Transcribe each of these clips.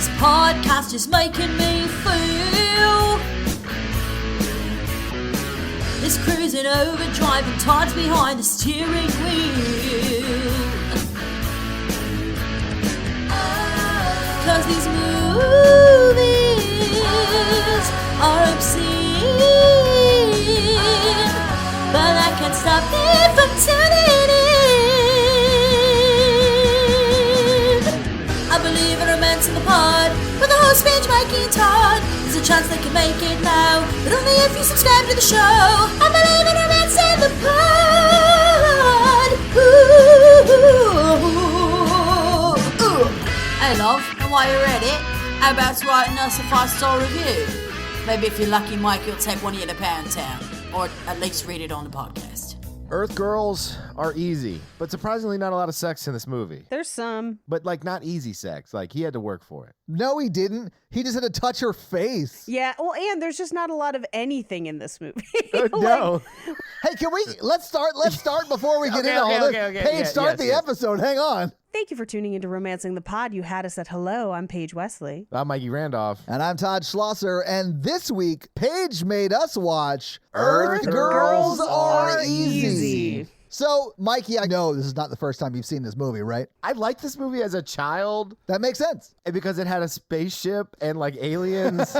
This podcast is making me feel this cruising overdrive and Todd's behind the steering wheel. Cause these movies are obscene, but that can't stop me from tuning in. I believe in romance in the pod, with the host Paige, Mikey, and Todd. There's a chance they can make it now, but only if you subscribe to the show. I believe in romance in the pod. Ooh. Hey love, and while you're at it, how about writing us a 5-star review? Maybe if you're lucky, Mike, you'll take one of you to Pound Town, or at least read it on the podcast. Earth girls are easy, but surprisingly not a lot of sex in this movie. There's some. But like not easy sex. Like he had to work for it. No, he didn't. He just had to touch her face. Yeah, well, and there's just not a lot of anything in this movie. No. Hey, can we let's start before we get into all this. Okay. Paige, start the episode. Hang on. Thank you for tuning into Romancing the Pod. You had us at hello. I'm Paige Wesley. I'm Mikey Randolph. And I'm Todd Schlosser, and this week Paige made us watch Earth Girls Girls Are Are Easy. So, Mikey, I know this is not the first time you've seen this movie, right? I liked this movie as a child That makes sense. because it had a spaceship and like aliens.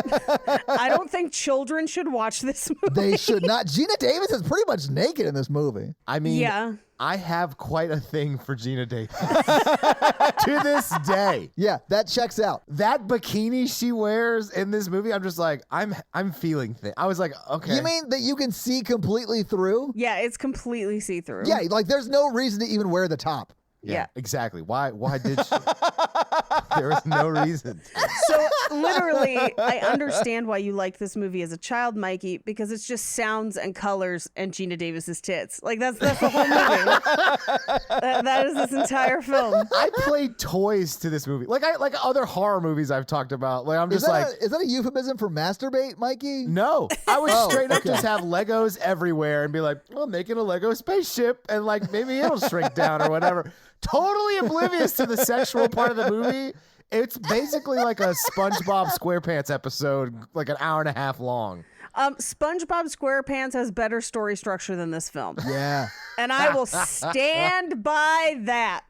I don't think children should watch this movie. They should not. Gina Davis is pretty much naked in this movie. I mean, Yeah. I have quite a thing for Gina Davis to this day. Yeah, that checks out. That bikini she wears in this movie, I'm just like, I'm feeling things. I was like, okay. You mean that you can see completely through? Yeah, it's completely see-through. Yeah, like there's no reason to even wear the top. Yeah. Exactly. Why did she? There was no reason. So literally, I understand why you liked this movie as a child, Mikey, because it's just sounds and colors and Gina Davis's tits. Like that's the whole movie. that is this entire film. I played toys to this movie, like other horror movies I've talked about. Like I'm just like, Is that a euphemism for masturbate, Mikey? no, I would straight up okay. just have Legos everywhere and be like, well, making a Lego spaceship and like maybe it'll shrink down or whatever. Totally oblivious to the sexual part of the movie. It's basically like a SpongeBob SquarePants episode, like an hour and a half long. SpongeBob SquarePants has better story structure than this film. Yeah. And I will stand by that.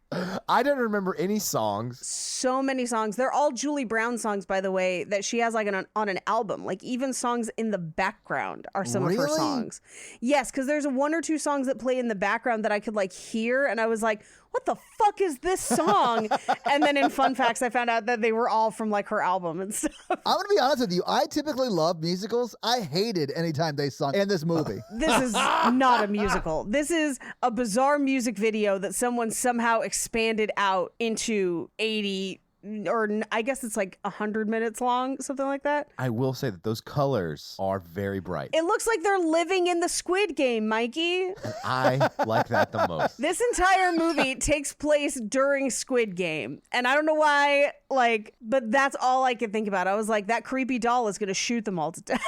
I don't remember any songs. So many songs. They're all Julie Brown songs, by the way, that she has like on an album. Like even songs in the background are some of her Really? songs. Yes, because there's one or two songs that play in the background that I could like hear, and I was like, what the fuck is this song? And then in Fun Facts, I found out that they were all from like her album and stuff. I'm going to be honest with you. I typically love musicals. I hated anytime they sung in this movie. This is not a musical. This is a bizarre music video that someone somehow expanded out into 80, or I guess it's like 100 minutes long, something like that. I will say that those colors are very bright. It looks like they're living in the Squid Game, Mikey. I like that the most. This entire movie takes place during Squid Game. And I don't know why, but that's all I could think about. I was like, that creepy doll is going to shoot them all to death.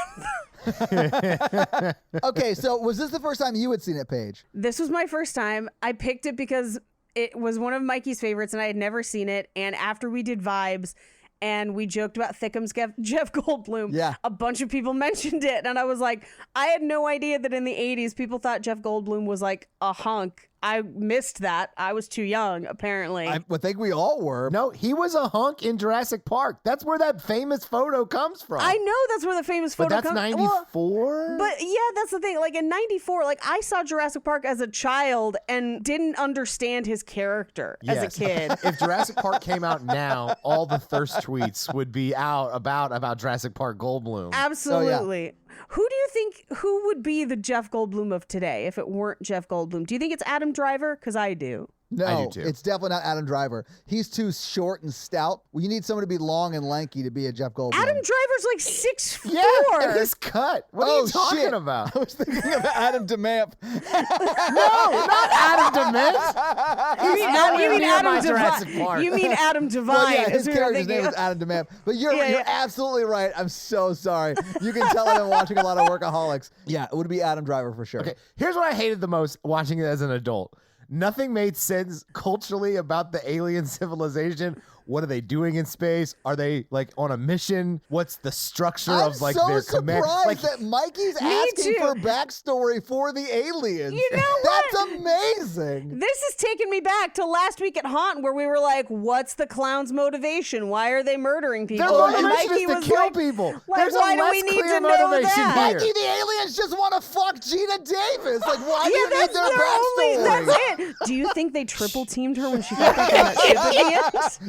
Okay, so was this the first time you had seen it, Paige? This was my first time. I picked it because it was one of Mikey's favorites and I had never seen it. And after we did Vibes and we joked about Thickum's Jeff Goldblum, Yeah. a bunch of people mentioned it. And I was like, I had no idea that in the 80s people thought Jeff Goldblum was like a hunk. I missed that. I was too young, apparently. I would think we all were. No, he was a hunk in Jurassic Park. That's where that famous photo comes from. I know that's where the famous but photo that's comes 94? But yeah, that's the thing. Like in 94, like I saw Jurassic Park as a child and didn't understand his character as a kid. If Jurassic Park came out now, all the thirst tweets would be out about Jurassic Park Goldblum. Absolutely. Who would be the Jeff Goldblum of today if it weren't Jeff Goldblum? Do you think it's Adam Driver? Because I do. No, I do too. it's definitely not Adam Driver. He's too short and stout. Well, you need someone to be long and lanky to be a Jeff Goldblum. Adam Driver's like 6'4". Yeah, and his cut. What are you talking shit. about? I was thinking of Adam DeMamp. No, not Adam DeMint. You mean Adam Jurassic Devine. Park. You mean Adam Devine. Well, yeah, is his who you're character's name thinking is of. Adam DeMamp. But you're Yeah. absolutely right. I'm so sorry. You can tell I've been watching a lot of Workaholics. Yeah, it would be Adam Driver for sure. Okay, here's what I hated the most watching it as an adult. Nothing made sense culturally about the alien civilization. What are they doing in space? Are they like on a mission? What's the structure of like their command? I'm so Like, surprised that Mikey's asking too. for backstory for the aliens. You know what? That's amazing. This is taking me back to last week at Haunt, where we were like, "What's the clown's motivation? Why are they murdering people?" their And motivation Mikey is to was kill like, people. like, There's why a do less we need clear to know motivation that? here. Mikey, the aliens just want to fuck Gina Davis. Like, why do Yeah, you need that's their their backstory? only. That's it. Do you think they triple teamed her when she got back on that ship at the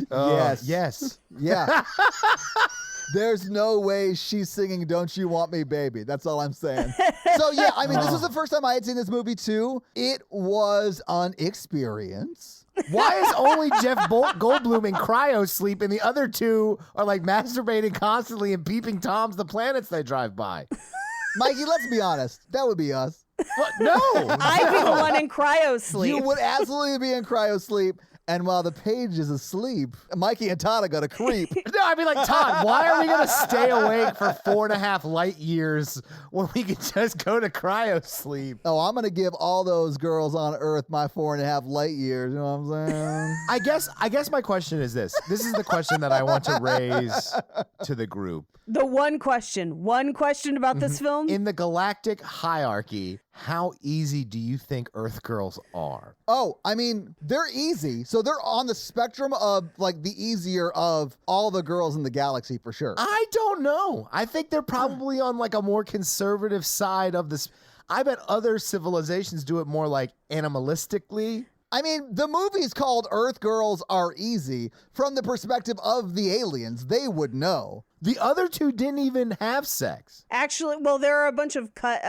end? Yes. Yes. Yeah. There's no way she's singing Don't You Want Me, Baby. That's all I'm saying. So, yeah, I mean, this was the first time I had seen this movie, too. It was an experience. Why is only Jeff Goldblum in cryo sleep and the other two are like masturbating constantly and peeping Toms the planets they drive by? Mikey, let's be honest. That would be us. What? No. I'd be the one in cryo sleep. You would absolutely be in cryo sleep. And while the page is asleep, Mikey and Todd are going to creep. No, I mean, like, Todd, why are we going to stay awake for 4.5 light years when we could just go to cryo sleep? Oh, I'm going to give all those girls on Earth my 4.5 light years. You know what I'm saying? I guess my question is this. This is the question that I want to raise to the group. The one question about this film. In the galactic hierarchy, how easy do you think Earth girls are? Oh, I mean, they're easy. So they're on the spectrum of like the easier of all the girls in the galaxy for sure. I don't know. I think they're probably on like a more conservative side of this. I bet other civilizations do it more like animalistically. I mean, the movie's called Earth Girls Are Easy. From the perspective of the aliens, they would know. The other two didn't even have sex. Actually, well, there are a bunch of cut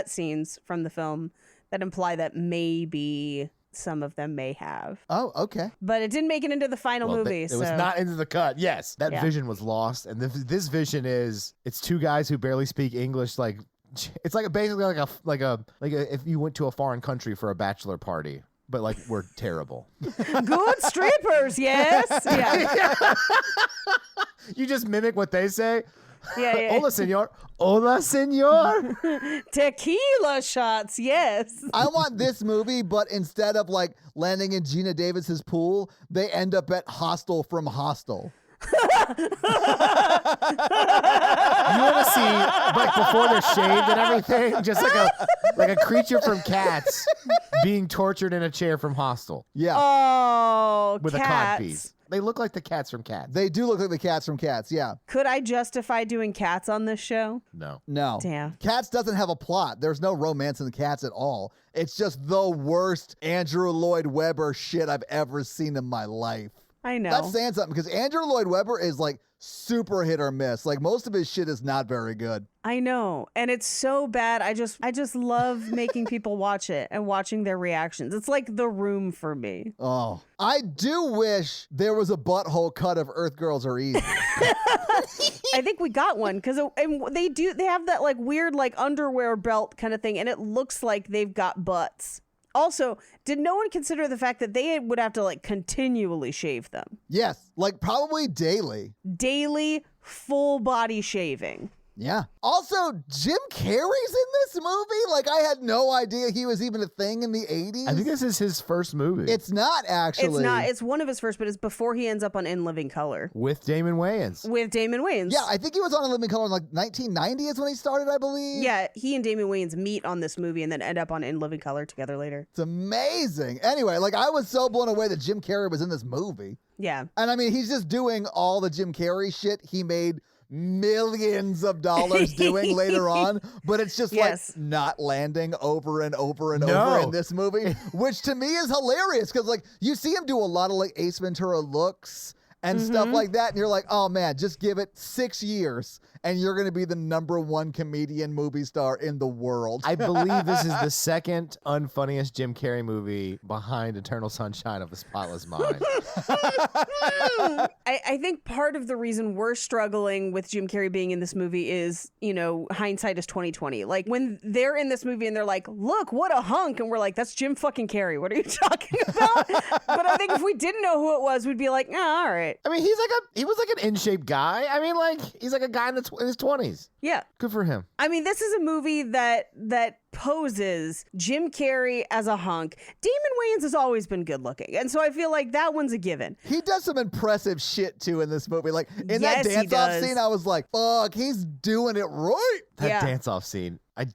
scenes from the film that imply that maybe some of them may have. Oh, okay. But it didn't make it into the final movie. It was not into the cut. Yes, that vision was lost, and this vision is it's two guys who barely speak English. Like it's like basically like a if you went to a foreign country for a bachelor party. But like we're terrible. Good strippers, yes. Yeah. You just mimic what they say. Yeah. Hola, senor. Hola, senor. Tequila shots, yes. I want this movie, but instead of like landing in Gina Davis's pool, they end up at Hostel from Hostel. You want to see like before they're shaved and everything, just like a creature from Cats being tortured in a chair from Hostel Yeah. Oh, with cats. a codpiece. They look like the cats from Cats. They do look like the cats from Cats, yeah. Could I justify doing cats on this show? No. No. Damn. Cats doesn't have a plot. There's no romance in the Cats at all. It's just the worst Andrew Lloyd Webber shit I've ever seen in my life. I know. That's saying something because Andrew Lloyd Webber is like super hit or miss. Like most of his shit is not very good. I know. And it's so bad. I just love making people watch it and watching their reactions. It's like The Room for me. Oh, I do wish there was a butthole cut of Earth Girls Are Easy. I think we got one because they have that like weird like underwear belt kind of thing, and it looks like they've got butts. Also, did no one consider the fact that they would have to like continually shave them? Yes, like probably daily. Daily full body shaving. Yeah. Also, Jim Carrey's in this movie? Like, I had no idea he was even a thing in the 80s. I think this is his first movie. It's not, actually. It's not. It's one of his first, but it's before he ends up on In Living Color. With Damon Wayans. With Damon Wayans. Yeah, I think he was on In Living Color in like 1990 is when he started, I believe. Yeah, he and Damon Wayans meet on this movie and then end up on In Living Color together later. It's amazing. Anyway, like, I was so blown away that Jim Carrey was in this movie. Yeah. And I mean, he's just doing all the Jim Carrey shit he made millions of dollars doing later on, but it's just like not landing over and over and over in this movie, which to me is hilarious because like you see him do a lot of like Ace Ventura looks and stuff like that, and you're like, oh man, just give it 6 years and you're going to be the #1 comedian movie star in the world. I believe this is the second unfunniest Jim Carrey movie behind Eternal Sunshine of the Spotless Mind. I think part of the reason we're struggling with Jim Carrey being in this movie is, you know, hindsight is 2020. Like when they're in this movie and they're like, look, what a hunk. And we're like, that's Jim fucking Carrey. What are you talking about? But I think if we didn't know who it was, we'd be like, all right. I mean, he was like an in-shape guy. I mean, like he's like a guy in his 20s. Yeah. Good for him. I mean, this is a movie that poses Jim Carrey as a hunk. Damon Wayans has always been good looking. And so I feel like that one's a given. He does some impressive shit too in this movie. Like in Yes, that he dance-off does. scene, I was like, fuck, he's doing it right. That dance-off scene. I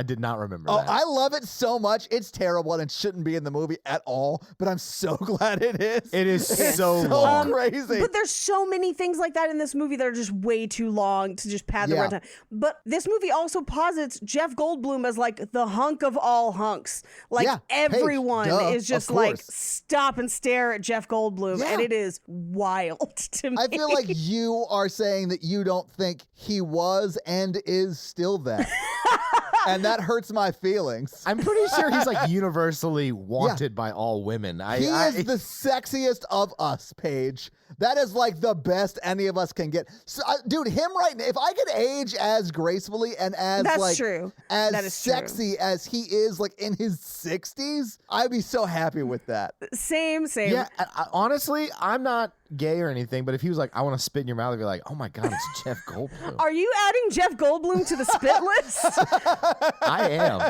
did not remember that. I love it so much. It's terrible and it shouldn't be in the movie at all, but I'm so glad it is. It is so so long. crazy. But there's so many things like that in this movie that are just way too long to just pad the Yeah. runtime. But this movie also posits Jeff Goldblum as like the hunk of all hunks. Like Yeah. everyone Duh, is just of like course. stop and stare at Jeff Goldblum, Yeah. and it is wild to me. I feel like you are saying that you don't think he was and is still that. And that hurts my feelings. I'm pretty sure he's like universally wanted by all women. He is the sexiest of us, Paige. That is like the best any of us can get. So, dude, him right now, if I could age as gracefully and as That's like true. as That is true. sexy as he is like in his 60s, I'd be so happy with that. Same. Yeah, honestly, I'm not gay or anything, but if he was like, I want to spit in your mouth, I'd be like, oh my God, it's Jeff Goldblum. Are you adding Jeff Goldblum to the spit list? I am.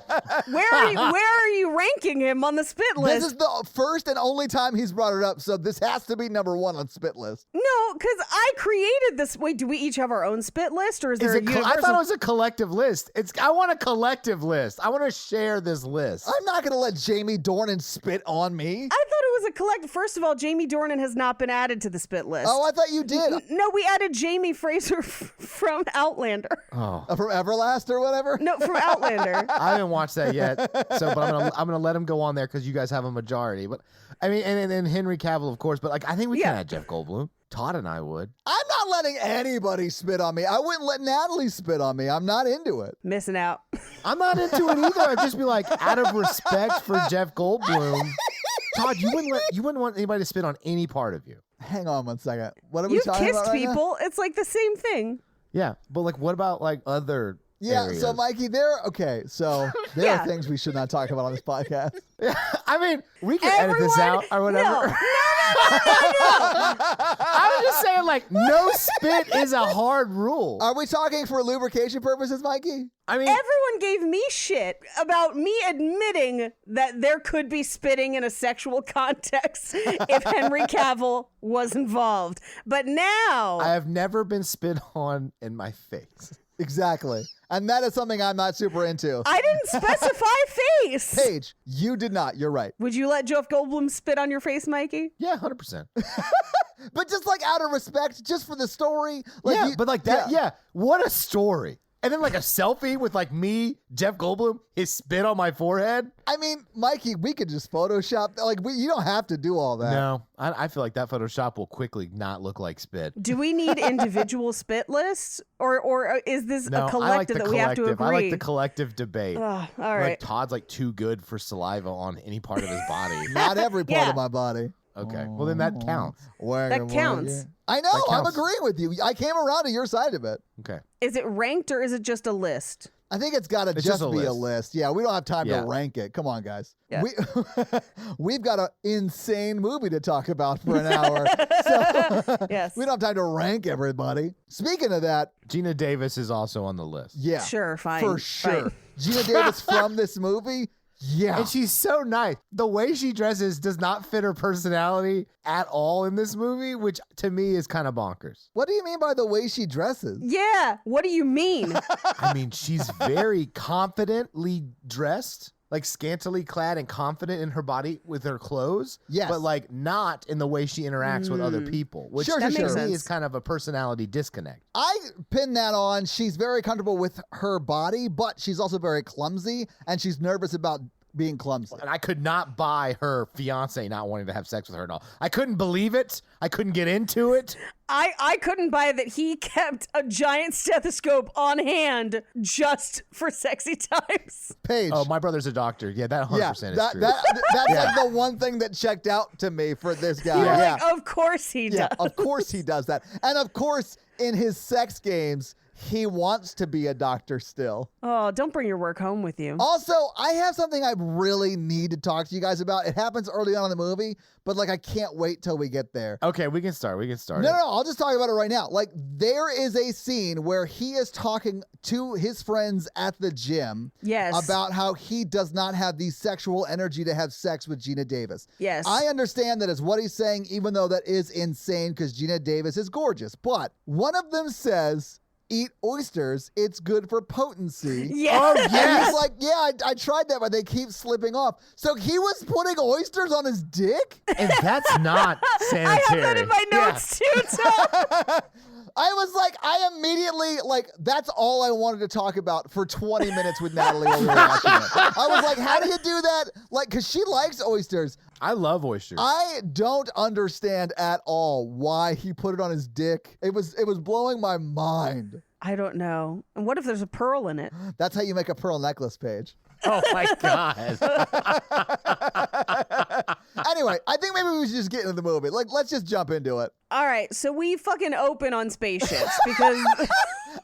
Where are you ranking him on the spit list? This is the first and only time he's brought it up, so this has to be number one on spit list. No, because I created this. Wait, do we each have our own spit list, or is there a I universal? thought it was a collective list. I want a collective list. I want to share this list. I'm not going to let Jamie Dornan spit on me. I thought it was a collective. First of all, Jamie Dornan has not been added to the spit list. Oh, I thought you did. No, we added Jamie Fraser from Outlander. Oh, From Everlast or whatever? No, from Outlander. I haven't watched that yet, but I'm gonna let him go on there because you guys have a majority. But I mean, and Henry Cavill, of course. But like, I think we can add Jeff Goldblum. Todd and I would. I'm not letting anybody spit on me. I wouldn't let Natalie spit on me. I'm not into it. Missing out. I'm not into it either. I'd just be like, out of respect for Jeff Goldblum, Todd, you wouldn't want anybody to spit on any part of you. Hang on one second. What are we You've talking kissed about right now? people. It's like the same thing. Yeah, but like, what about like other? Yeah, areas? so Mikey, there are Yeah. things we should not talk about on this podcast. I mean, we can edit this out or whatever. No. I was just saying, like, no spit is a hard rule. Are we talking for lubrication purposes, Mikey? I mean, Everyone gave me shit about me admitting that there could be spitting in a sexual context if Henry Cavill was involved. But now, I have never been spit on in my face. Exactly. And that is something I'm not super into. I didn't specify face. Paige, you did not. You're right. Would you let Jeff Goldblum spit on your face, Mikey? Yeah, 100%. But just like out of respect, just for the story. Like Yeah, but like that, yeah, what a story. And then like a selfie with like me, Jeff Goldblum, his spit on my forehead. I mean, Mikey, we could just Photoshop. Like, you don't have to do all that. No, I feel like that Photoshop will quickly not look like spit. Do we need individual spit lists, or is this No, a collective I like the that we have to collective. agree? I like the collective debate. All Like right. Todd's like too good for saliva on any part of his body. Not every part Yeah. of my body. Okay, well then that counts. That counts. I know. That I'm counts. agreeing with you. I came around to your side of it. Okay. Is it ranked or is it just a list? I think it's got to It's just just a be a list. list. Yeah, we don't have time Yeah. to rank it. Come on, guys. Yeah. We've got an insane movie to talk about for an hour. So Yes. we don't have time to rank everybody. Speaking of that, Gina Davis is also on the list. yeah. Sure, fine. For sure. Fine. Gina Davis from this movie. Yeah. And she's so nice. The way she dresses does not fit her personality at all in this movie, which to me is kind of bonkers. What do you mean by the way she dresses? Yeah. What do you mean? I mean, she's very confidently dressed, like scantily clad and confident in her body with her clothes. Yes. But like not in the way she interacts with other people, which Sure, to sure, me sure. is kind of a personality disconnect. I pin that on. She's very comfortable with her body, but she's also very clumsy, and she's nervous about being clumsy. And I could not buy her fiance not wanting to have sex with her at all. I couldn't believe it. I couldn't get into it. I couldn't buy that he kept a giant stethoscope on hand just for sexy times. Paige. Oh, my brother's a doctor. Yeah, that 100% yeah, is that, true. that's like the one thing that checked out to me for this guy. You're Yeah, like, of course he does. yeah, of course he does that. And of course, in his sex games, he wants to be a doctor still. Oh, don't bring your work home with you. Also, I have something I really need to talk to you guys about. It happens early on in the movie, but like I can't wait till we get there. Okay, we can start. No, I'll just talk about it right now. Like there is a scene where he is talking to his friends at the gym about how he does not have the sexual energy to have sex with Gina Davis. Yes. I understand that is what he's saying, even though that is insane because Gina Davis is gorgeous. But one of them says, eat oysters, it's good for potency. Yeah. Oh, And yes. he's like, yeah, I tried that, but they keep slipping off. So he was putting oysters on his dick? And that's not sanitary. I have that in my notes too, Tom. I was like, I immediately, like, that's all I wanted to talk about for 20 minutes with Natalie while we were watching it. I was like, how do you do that? Like, because she likes oysters. I love oysters. I don't understand at all why he put it on his dick. It was blowing my mind. I don't know. And what if there's a pearl in it? That's how you make a pearl necklace, Paige. Oh my God. Anyway, I think maybe we should just get into the movie. Like, let's just jump into it. All right, so we fucking open on spaceships because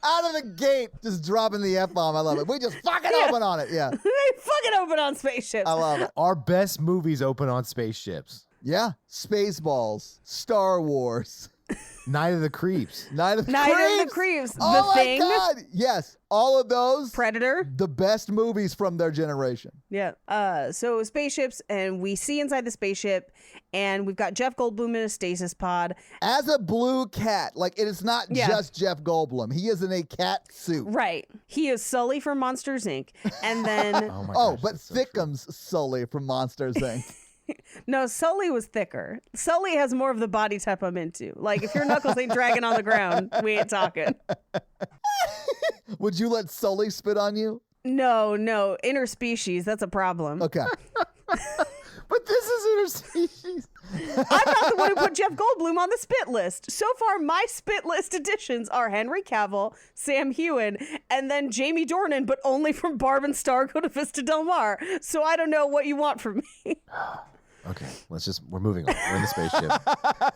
Out of the gate, just dropping the F-bomb. I love it. We just fucking open on it. Yeah, they fucking open on spaceships. I love it. Our best movies open on spaceships. Yeah, Spaceballs, Star Wars, Night of the Creeps. Night of the Creeps, Oh The my Thing, God. Yes, all of those. Predator. The best movies from their generation. Yeah. So spaceships, and we see inside the spaceship, and we've got Jeff Goldblum in a stasis pod. As a blue cat, like it is not just Jeff Goldblum. He is in a cat suit. Right. He is Sully from Monsters Inc. And then Oh my Oh, gosh, but that's so true. Thickums Sully from Monsters Inc. no, Sully was thicker. Sully has more of the body type I'm into. Like if your knuckles ain't dragging on the ground, we ain't talking. Would you let Sully spit on you? No, interspecies. That's a problem. Okay. But this is interspecies. I'm not the one who put Jeff Goldblum on the spit list. So far, my spit list additions are Henry Cavill, Sam Heughan, and then Jamie Dornan, but only from Barb and Star Go to Vista Del Mar. So I don't know what you want from me. Okay, we're moving on. We're in the spaceship.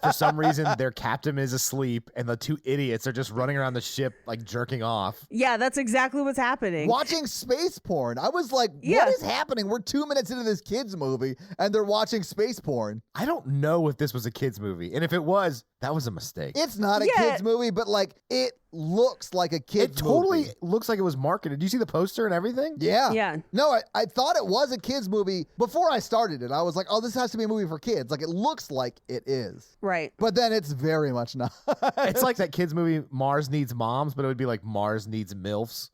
For some reason, their captain is asleep, and the two idiots are just running around the ship, like jerking off. Yeah, that's exactly what's happening. Watching space porn. I was like, Yeah. what is happening? We're 2 minutes into this kid's movie, and they're watching space porn. I don't know if this was a kid's movie, and if it was, that was a mistake. It's not a Yeah. kid's movie, but like, it looks like a It kid's totally movie. looks like it was marketed. Do you see the poster and everything? Yeah. Yeah. No, I thought it was a kid's movie before I started it. I was like, oh, this has to be a movie for kids. Like, it looks like it is. Right. But then it's very much not. It's like that kid's movie, Mars Needs Moms, but it would be like Mars Needs MILFs.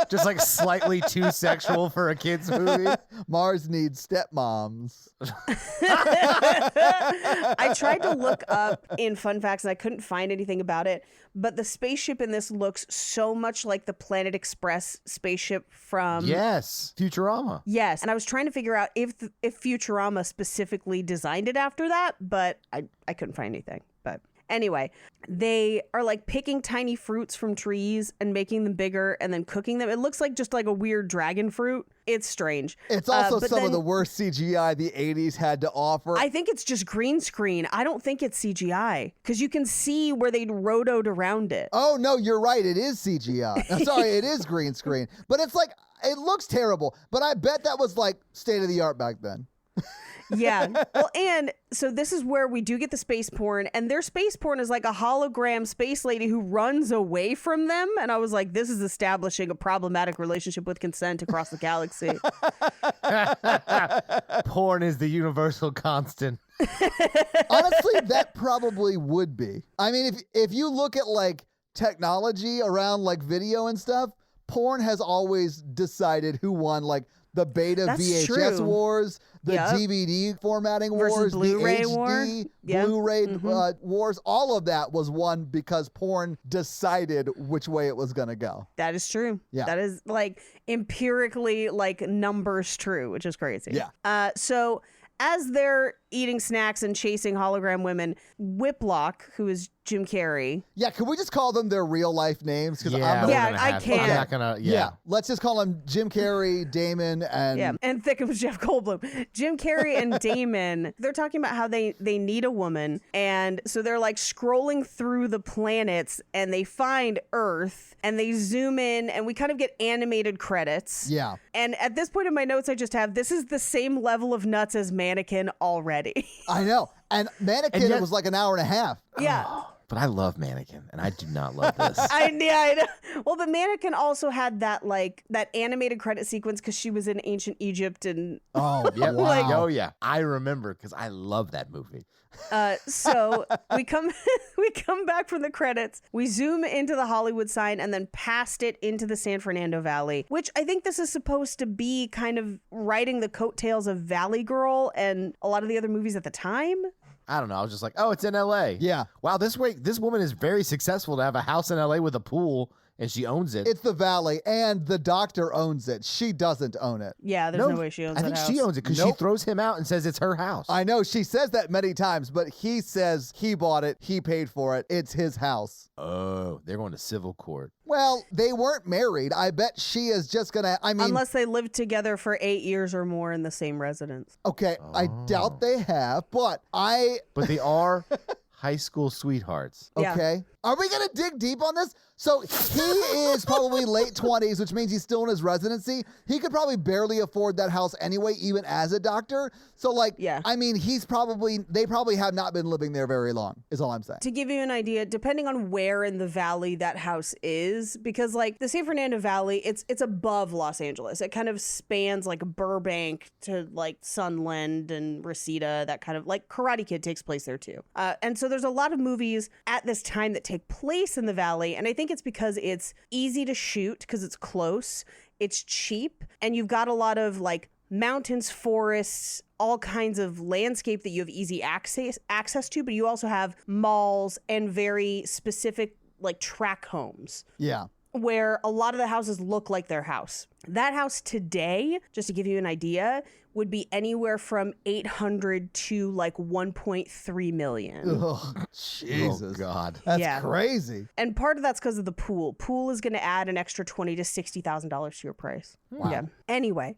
Just like slightly too sexual for a kid's movie. Mars needs stepmoms. I tried to look up in fun facts and I couldn't find anything about it, but the spaceship in this looks so much like the Planet Express spaceship from Yes, Futurama. Yes, and I was trying to figure out if Futurama specifically designed it after that, but I couldn't find anything. But anyway, they are like picking tiny fruits from trees and making them bigger and then cooking them. It looks like just like a weird dragon fruit. It's strange. It's also but some of then the worst CGI the 80s had to offer. I think it's just green screen. I don't think it's CGI because you can see where they'd rotoed around it. Oh, no, you're right. It is CGI. I'm sorry, it is green screen. But it's like, it looks terrible. But I bet that was like state of the art back then. Yeah. Well, and so this is where we do get the space porn, and their space porn is like a hologram space lady who runs away from them. And I was like, this is establishing a problematic relationship with consent across the galaxy. Porn is the universal constant. Honestly, that probably would be. I mean, if you look at like technology around like video and stuff, porn has always decided who won like the beta That's VHS true. wars, the Yep. DVD formatting Versus wars, Blu-ray the war. HD, Yeah. Blu-ray Mhm. wars. All of that was won because porn decided which way it was going to go. That is true. Yeah. That is like empirically like numbers true, which is crazy. Yeah. So as they're eating snacks and chasing hologram women. Whiplock, who is Jim Carrey. Yeah, can we just call them their real life names? Yeah, I can't. I'm not gonna. Yeah, let's just call them Jim Carrey, Damon, and and Thickums Jeff Goldblum. Jim Carrey and Damon, they're talking about how they need a woman, and so they're like scrolling through the planets, and they find Earth, and they zoom in, and we kind of get animated credits. Yeah. And at this point in my notes, I just have, this is the same level of nuts as Mannequin already. I know. And Mannequin, it was like an hour and a half. Yeah. But I love Mannequin, and I do not love this. I know. Well, but Mannequin also had that that animated credit sequence because she was in ancient Egypt and. Oh, yeah, wow. Oh yeah, I remember because I love that movie. So we come back from the credits. We zoom into the Hollywood sign and then past it into the San Fernando Valley, which I think this is supposed to be kind of riding the coattails of Valley Girl and a lot of the other movies at the time. I don't know. I was just like, oh, it's in L.A. Yeah. Wow, this woman is very successful to have a house in L.A. with a pool, and she owns it. It's the Valley, and the doctor owns it. She doesn't own it. Yeah, there's no way she owns it. I think she owns it because she throws him out and says it's her house. I know. She says that many times, but he says he bought it. He paid for it. It's his house. Oh, they're going to civil court. Well, they weren't married. I bet she is just going to, unless they lived together for 8 years or more in the same residence. Okay, I doubt they have, but But they are high school sweethearts. Okay. Yeah. Are we going to dig deep on this? So he is probably late 20s, which means he's still in his residency. He could probably barely afford that house anyway, even as a doctor. So they probably have not been living there very long, is all I'm saying. To give you an idea, depending on where in the valley that house is, because the San Fernando Valley, it's above Los Angeles. It kind of spans Burbank to Sunland and Reseda, that kind of Karate Kid takes place there too. And so there's a lot of movies at this time that take place in the valley, and I think it's because it's easy to shoot because it's close, it's cheap, and you've got a lot of mountains, forests, all kinds of landscape that you have easy access to, but you also have malls and very specific track homes. Yeah. Where a lot of the houses look like their house. That house today, just to give you an idea, would be anywhere from 800 to 1.3 million. Ugh, Jesus. Oh, God. That's crazy. And part of that's because of the pool. Pool is going to add an extra $20,000 to $60,000 to your price. Wow. Yeah. Anyway,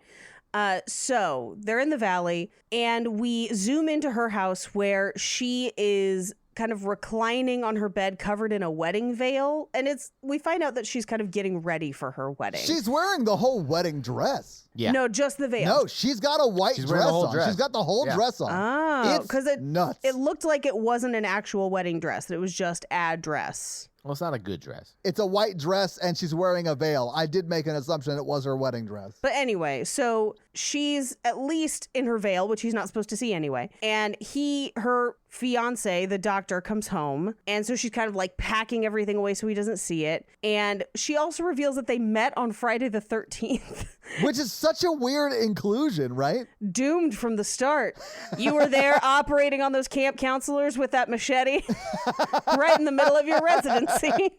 so they're in the valley, and we zoom into her house where she is kind of reclining on her bed covered in a wedding veil, and we find out that she's kind of getting ready for her wedding. She's wearing the whole wedding dress. Yeah. No, just the veil. No, she's got a white dress on. She's got the whole dress on. Oh, because nuts. It looked like it wasn't an actual wedding dress, that it was just a dress. Well, it's not a good dress. It's a white dress, and she's wearing a veil. I did make an assumption it was her wedding dress. But anyway, so she's at least in her veil, which he's not supposed to see anyway. And her fiance, the doctor, comes home. And so she's kind of packing everything away so he doesn't see it. And she also reveals that they met on Friday the 13th. Which is such a weird inclusion, right? Doomed from the start. You were there operating on those camp counselors with that machete right in the middle of your residency.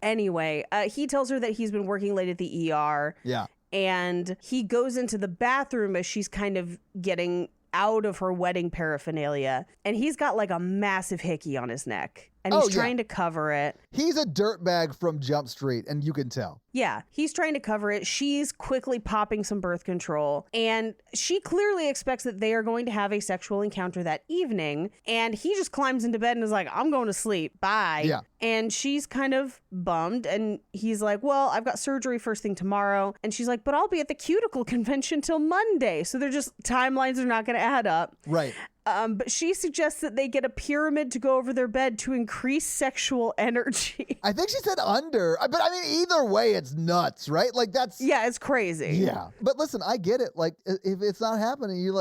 Anyway, he tells her that he's been working late at the ER. Yeah. And he goes into the bathroom as she's kind of getting out of her wedding paraphernalia. And he's got a massive hickey on his neck. And he's trying to cover it. He's a dirtbag from Jump Street, and you can tell. Yeah, he's trying to cover it. She's quickly popping some birth control. And she clearly expects that they are going to have a sexual encounter that evening. And he just climbs into bed and is like, I'm going to sleep. Bye. Yeah. And she's kind of bummed. And he's like, well, I've got surgery first thing tomorrow. And she's like, but I'll be at the cuticle convention till Monday. So they're just, timelines are not going to add up. Right. But she suggests that they get a pyramid to go over their bed to increase sexual energy. I think she said under, but I mean, either way, it's nuts, right? That's... Yeah, it's crazy. Yeah. But listen, I get it. If it's not happening, you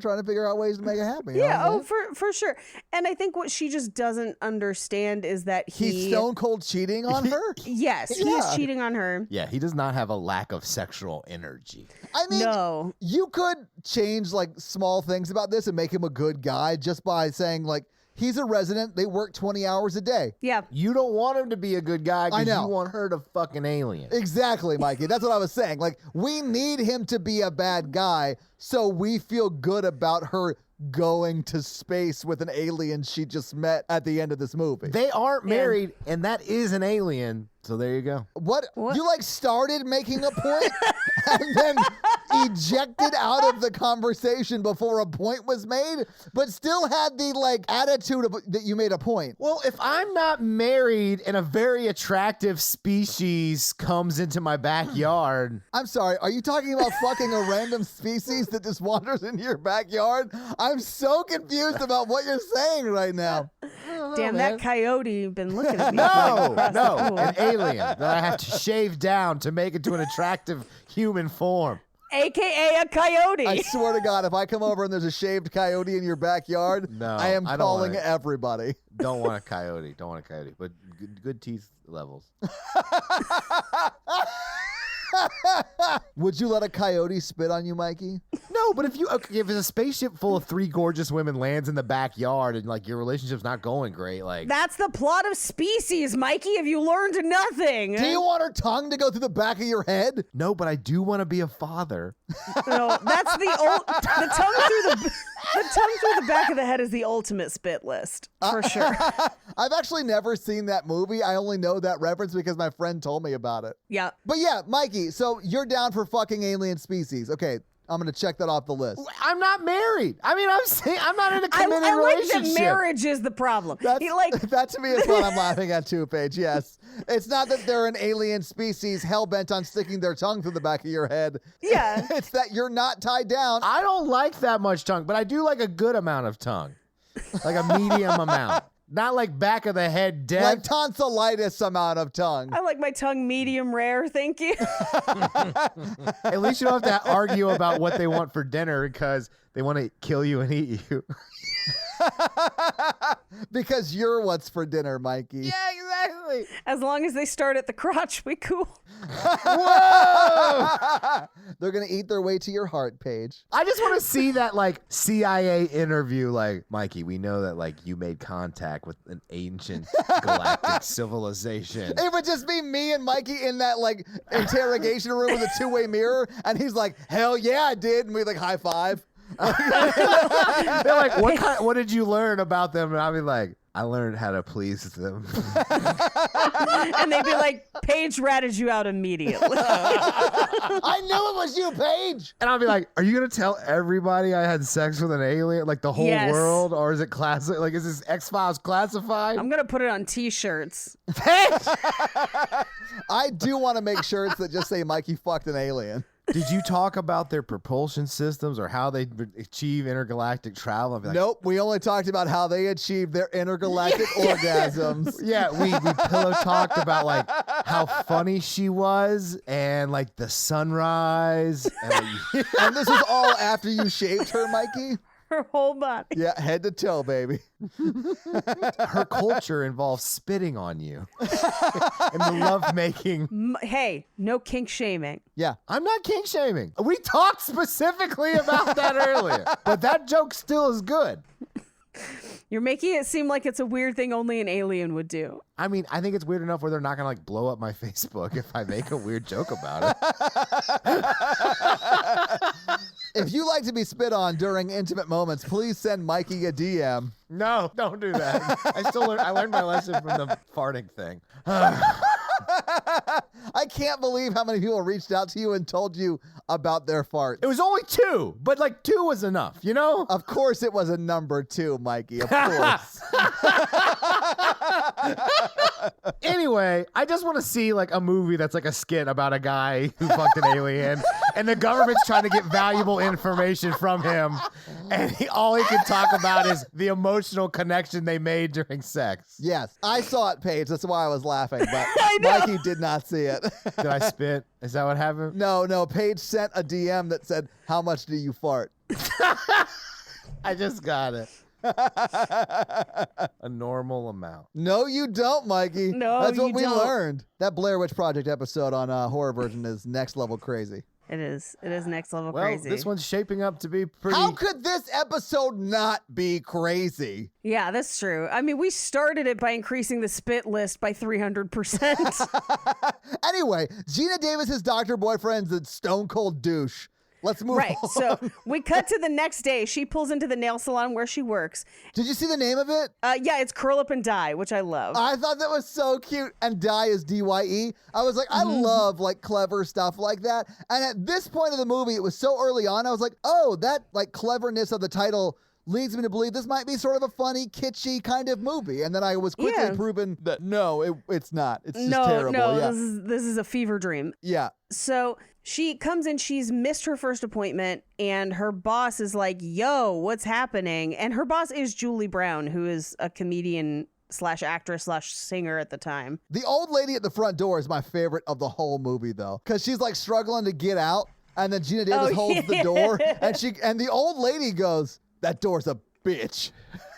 trying to figure out ways to make it happen. Yeah, for sure. And I think what she just doesn't understand is that he's stone cold cheating on her? Yes, he's cheating on her. Yeah, he does not have a lack of sexual energy. I mean, no. You could change small things about this and make him a good guy just by saying He's a resident. They work 20 hours a day. Yeah. You don't want him to be a good guy I because know. you want her to fuck an alien. Exactly, Mikey. That's what I was saying. Like, we need him to be a bad guy so we feel good about her going to space with an alien she just met at the end of this movie. They aren't married, and that is an alien. So there you go. What? You like started making a point and then ejected out of the conversation before a point was made, but still had the like attitude of that you made a point. Well, if I'm not married and a very attractive species comes into my backyard, I'm sorry, are you talking about fucking a random species that just wanders into your backyard? I'm so confused about what you're saying right now. Damn, that coyote been looking at me. no, across the pool. an alien that I have to shave down to make it to an attractive human form. AKA a coyote. I swear to God, if I come over and there's a shaved coyote in your backyard, No, I am I don't calling want it. everybody. Don't want a coyote. Don't want a coyote, but good teeth levels. Would you let a coyote spit on you, Mikey? No, but if it's a spaceship full of 3 gorgeous women lands in the backyard and like your relationship's not going great, like That's the plot of Species, Mikey. Have you learned nothing? Do you want her tongue to go through the back of your head? no, but I do want to be a father. No, that's the tongue through the back of the head is the ultimate spit list for sure. I've actually never seen that movie. I only know that reference because my friend told me about it. Yeah. But yeah, Mikey, so you're down for fucking alien species. Okay, I'm going to check that off the list. I'm not married. I mean, I'm saying I'm not in a committed I like relationship. that marriage is the problem. That to me is what I'm laughing at too, Paige. Yes. It's not that they're an alien species hell-bent on sticking their tongue through the back of your head. Yeah. It's that you're not tied down. I don't like that much tongue, but I do like a good amount of tongue, like a medium amount, not like back of the head dead. Like tonsillitis amount of tongue. I like my tongue medium rare, thank you. At least you don't have to argue about what they want for dinner because they want to kill you and eat you. Because you're what's for dinner, Mikey. Yeah, exactly. As long as they start at the crotch, we cool. Whoa! They're going to eat their way to your heart, Paige. I just want to see that like CIA interview, like, Mikey, we know that like you made contact with an ancient galactic civilization. It would just be me and Mikey in that like interrogation room with a two-way mirror, and he's like, "Hell yeah, I did," and we like high five. They're like, what did you learn about them? And I'll be like, I learned how to please them. And they'd be like, Paige ratted you out immediately. I knew it was you, Paige. And I'll be like, are you going to tell everybody I had sex with an alien? Like the whole Yes. world? Or is it classic? Like, is this X-Files classified? I'm going to put it on t-shirts. I do want to make shirts that just say Mikey fucked an alien. Did you talk about their propulsion systems or how they achieve intergalactic travel? I'll be like, Nope, we only talked about how they achieved their intergalactic orgasms. Yeah, we pillow talked about like how funny she was and like the sunrise. And, And this was all after you shaved her, Mikey? Her whole body. Yeah, head to toe, baby. her culture involves spitting on you and the lovemaking. Hey, no kink shaming. Yeah. I'm not kink shaming. We talked specifically about that earlier, but that joke still is good. You're making it seem like it's a weird thing only an alien would do. I mean, I think it's weird enough where they're not gonna like blow up my Facebook if I make a weird joke about it. If you like to be spit on during intimate moments, please send Mikey a DM. No, don't do that. I learned my lesson from the farting thing. I can't believe how many people reached out to you and told you about their farts. It was only 2, but like 2 was enough, you know? Of course it was a number 2, Mikey. Of course. Anyway, I just want to see like a movie that's like a skit about a guy who fucked an alien and the government's trying to get valuable information from him and all he can talk about is the emotional connection they made during sex. Yes. I saw it, Paige. That's why I was laughing, but I know. Mikey did not see it. Did I spit? Is that what happened? No. Paige sent a DM that said, "How much do you fart?" I just got it. A normal amount. No, you don't, Mikey. No, That's what you we don't. learned. That Blair Witch Project episode on Horror Version is next level crazy. It is next level Well, crazy. this one's shaping up to be pretty. How could this episode not be crazy? Yeah, that's true. I mean, we started it by increasing the spit list by 300%. Anyway, Gina Davis's doctor boyfriend's a stone cold douche. Let's move Right. on. So we cut to the next day. She pulls into the nail salon where she works. Did you see the name of it? Yeah, it's Curl Up and Die, which I love. I thought that was so cute. And Dye is D-Y-E. I was like, I love like clever stuff like that. And at this point of the movie, it was so early on, I was like, oh, that like cleverness of the title leads me to believe this might be sort of a funny, kitschy kind of movie. And then I was quickly proven that no, it's not. It's just terrible. No, yeah. this is a fever dream. Yeah. So she comes in, she's missed her first appointment, and her boss is like, yo, what's happening? And her boss is Julie Brown, who is a comedian / actress / singer at the time. The old lady at the front door is my favorite of the whole movie, though, because she's like struggling to get out, and then Gina Davis holds the door, and the old lady goes, that door's a bitch.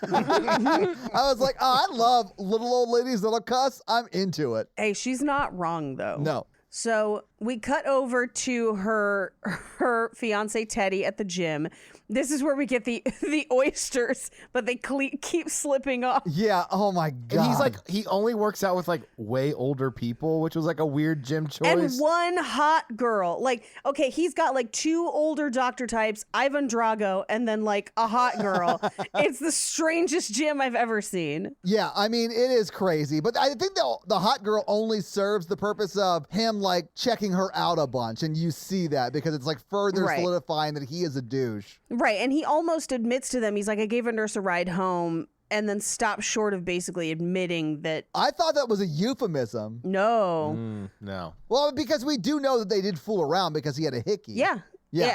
I was like, oh, I love little old ladies that'll cuss. I'm into it. Hey, she's not wrong, though. No. So we cut over to her fiance Teddy at the gym. This is where we get the oysters, but they keep slipping off. Yeah. Oh my God. And he's like, he only works out with like way older people, which was like a weird gym choice. And one hot girl. Like, okay, he's got like 2 older doctor types, Ivan Drago, and then like a hot girl. It's the strangest gym I've ever seen. Yeah, I mean, it is crazy. But I think the hot girl only serves the purpose of him like checking her out a bunch. And you see that because it's like further solidifying that he is a douche. Right. And he almost admits to them. He's like, I gave a nurse a ride home, and then stops short of basically admitting that. I thought that was a euphemism. No. No. Well, because we do know that they did fool around because he had a hickey. Yeah,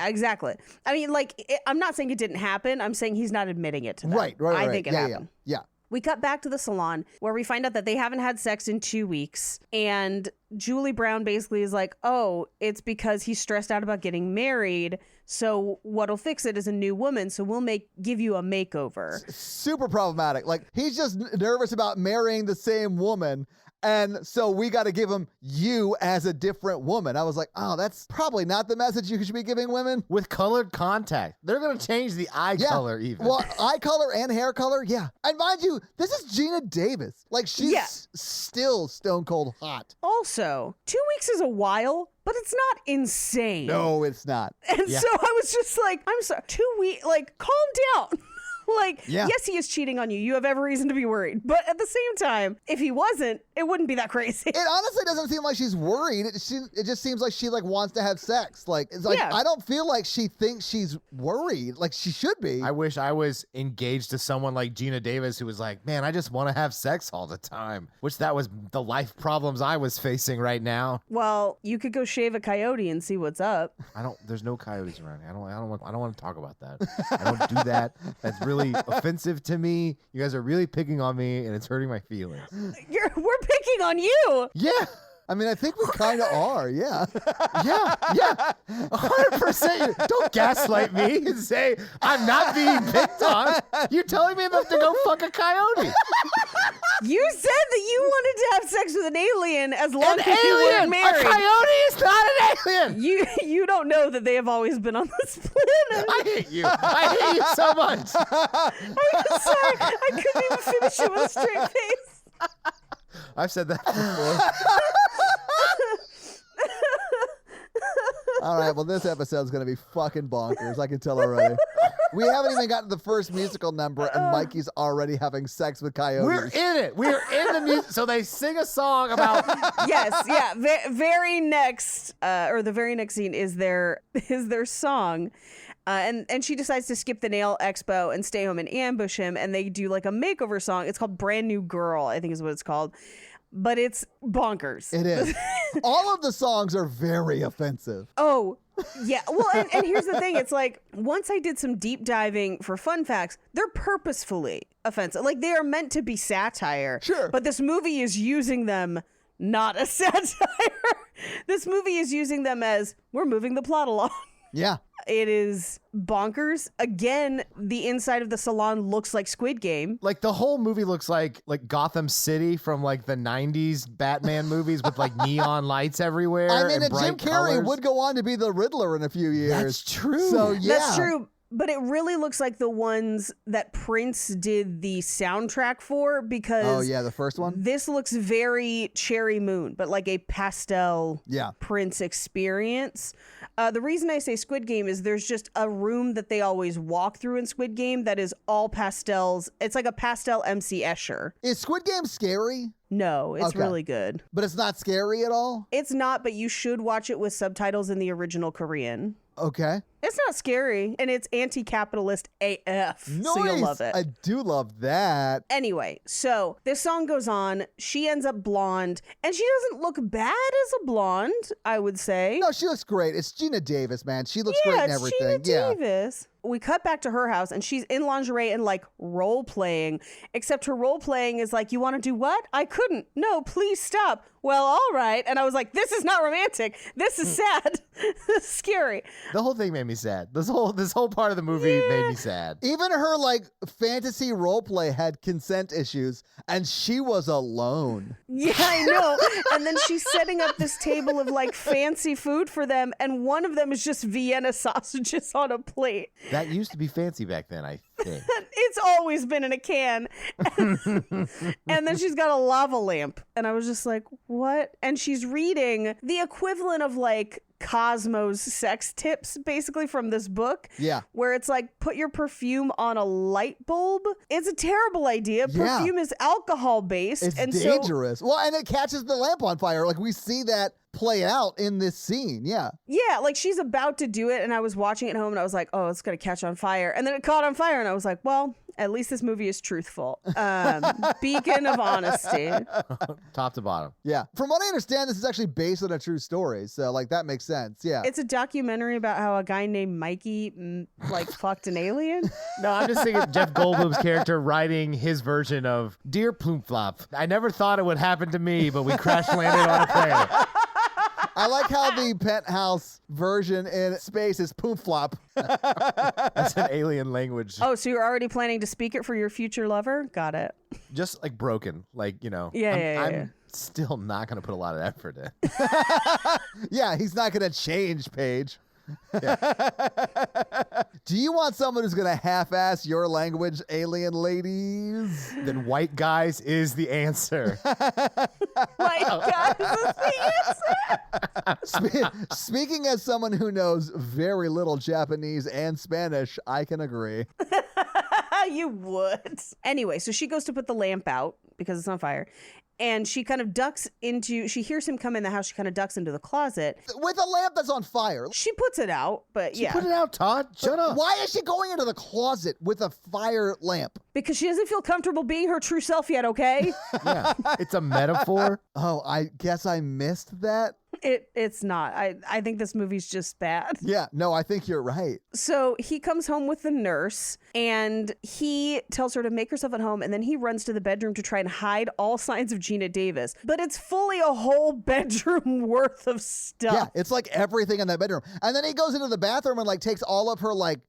exactly. I mean, like, I'm not saying it didn't happen. I'm saying he's not admitting it to them. Right. I think it happened. Yeah. We cut back to the salon where we find out that they haven't had sex in 2 weeks. And Julie Brown basically is like, oh, it's because he's stressed out about getting married. So what'll fix it is a new woman. So we'll give you a makeover. Super problematic. Like, he's just nervous about marrying the same woman. And so we got to give him you as a different woman. I was like, oh, that's probably not the message you should be giving women. With colored contact. They're going to change the eye color even. Well, eye color and hair color, yeah. And mind you, this is Gina Davis. Like, she's still stone cold hot. Also, 2 weeks is a while, but it's not insane. No, it's not. And so I was just like, I'm sorry, 2 weeks, like, calm down. Like, yes, he is cheating on you. You have every reason to be worried. But at the same time, if he wasn't, it wouldn't be that crazy. It honestly doesn't seem like she's worried. It just seems like she like wants to have sex. Like, it's like I don't feel like she thinks she's worried. Like, she should be. I wish I was engaged to someone like Gina Davis who was like, man, I just want to have sex all the time. Wish that was the life problems I was facing right now. Well, you could go shave a coyote and see what's up. There's no coyotes around here. I don't want to talk about that. I don't do that. That's really offensive to me. You guys are really picking on me, and it's hurting my feelings. We're picking on you. Yeah. I mean, I think we kind of are, yeah. Yeah, 100%. Don't gaslight me and say I'm not being picked on. You're telling me to go fuck a coyote. You said that you wanted to have sex with an alien as long An as you weren't alien! married. A coyote is not an alien! You don't know that they have always been on this planet. I hate you. I hate you so much. I'm sorry. I couldn't even finish it with a straight face. I've said that before. All right, well, this episode's going to be fucking bonkers. I can tell already. We haven't even gotten to the first musical number, and Mikey's already having sex with coyotes. We're in it. We are in the music. So they sing a song about... Yes, yeah. The very next scene is their song. And she decides to skip the nail expo and stay home and ambush him. And they do like a makeover song. It's called Brand New Girl, I think is what it's called. But it's bonkers. It is. All of the songs are very offensive. Oh, yeah. Well, and here's the thing. It's like, once I did some deep diving for fun facts, they're purposefully offensive. Like, they are meant to be satire. Sure. But this movie is using them not as satire. This movie is using them as, we're moving the plot along. Yeah. it is bonkers. Again, the inside of the salon looks like Squid Game. Like the whole movie looks like Gotham City from like the 90s Batman movies with like neon lights everywhere. I mean, and and Jim bright Carrey colors. would go on to be the Riddler in a few years. That's true. So yeah. That's true. But it really looks like the ones that Prince did the soundtrack for, because Oh yeah, the first one? this looks very Cherry Moon, but like a pastel Yeah. Prince experience. The reason I say Squid Game is there's just a room that they always walk through in Squid Game that is all pastels. It's like a pastel MC Escher. Is Squid Game scary? No, it's Okay. really good. But it's not scary at all? It's not, but you should watch it with subtitles in the original Korean. Okay. It's not scary, and it's anti-capitalist AF, so you'll love it. I do love that. Anyway, so this song goes on. She ends up blonde, and she doesn't look bad as a blonde, I would say. No, she looks great. It's Gina Davis, man. She looks great and it's everything. Gina Davis. We cut back to her house, and she's in lingerie and like role playing, except her role playing is like, you want to do what? I couldn't. No, please stop. Well, all right. And I was like, this is not romantic. This is sad. This is scary. The whole thing made me sad. This whole part of the movie made me sad. Even her like fantasy role play had consent issues, and she was alone. Yeah, I know. And then she's setting up this table of like fancy food for them, and one of them is just Vienna sausages on a plate. That used to be fancy back then, I think. It's always been in a can. And then she's got a lava lamp. And I was just like, what? And she's reading the equivalent of like Cosmo's sex tips, basically, from this book. Yeah. Where it's like, put your perfume on a light bulb. It's a terrible idea. Yeah. Perfume is alcohol based. It's and dangerous. Well, and it catches the lamp on fire. Like we see that play out in this scene. Yeah. Yeah, like she's about to do it, and I was watching it at home, and I was like, oh, it's going to catch on fire. And then it caught on fire, and I was like, well, at least this movie is truthful. Beacon of honesty. Top to bottom. Yeah. From what I understand, this is actually based on a true story. So, like, that makes sense. Yeah. It's a documentary about how a guy named Mikey, like, fucked an alien. No, I'm just thinking Jeff Goldblum's character writing his version of Dear Ploomflop. I never thought it would happen to me, but we crash landed on a planet. I like how the penthouse version in space is poomflop. That's an alien language. Oh, so you're already planning to speak it for your future lover? Got it. Just like broken. Like, you know. Yeah, I'm still not going to put a lot of effort in. Yeah, he's not going to change, Paige. Do you want someone who's going to half-ass your language, alien ladies? Then white guys is the answer. My God, is this the answer? Speaking as someone who knows very little Japanese and Spanish, I can agree. You would. Anyway, so she goes to put the lamp out because it's on fire. And she kind of she hears him come in the house. She kind of ducks into the closet. With a lamp that's on fire. She puts it out, but yeah. Put it out, Todd. Shut up. Why is she going into the closet with a fire lamp? Because she doesn't feel comfortable being her true self yet, okay? Yeah, it's a metaphor. Oh, I guess I missed that. It's not. I think this movie's just bad. Yeah, no, I think you're right. So he comes home with the nurse, and he tells her to make herself at home, and then he runs to the bedroom to try and hide all signs of Gina Davis. But it's fully a whole bedroom worth of stuff. Yeah, it's like everything in that bedroom. And then he goes into the bathroom and like takes all of her like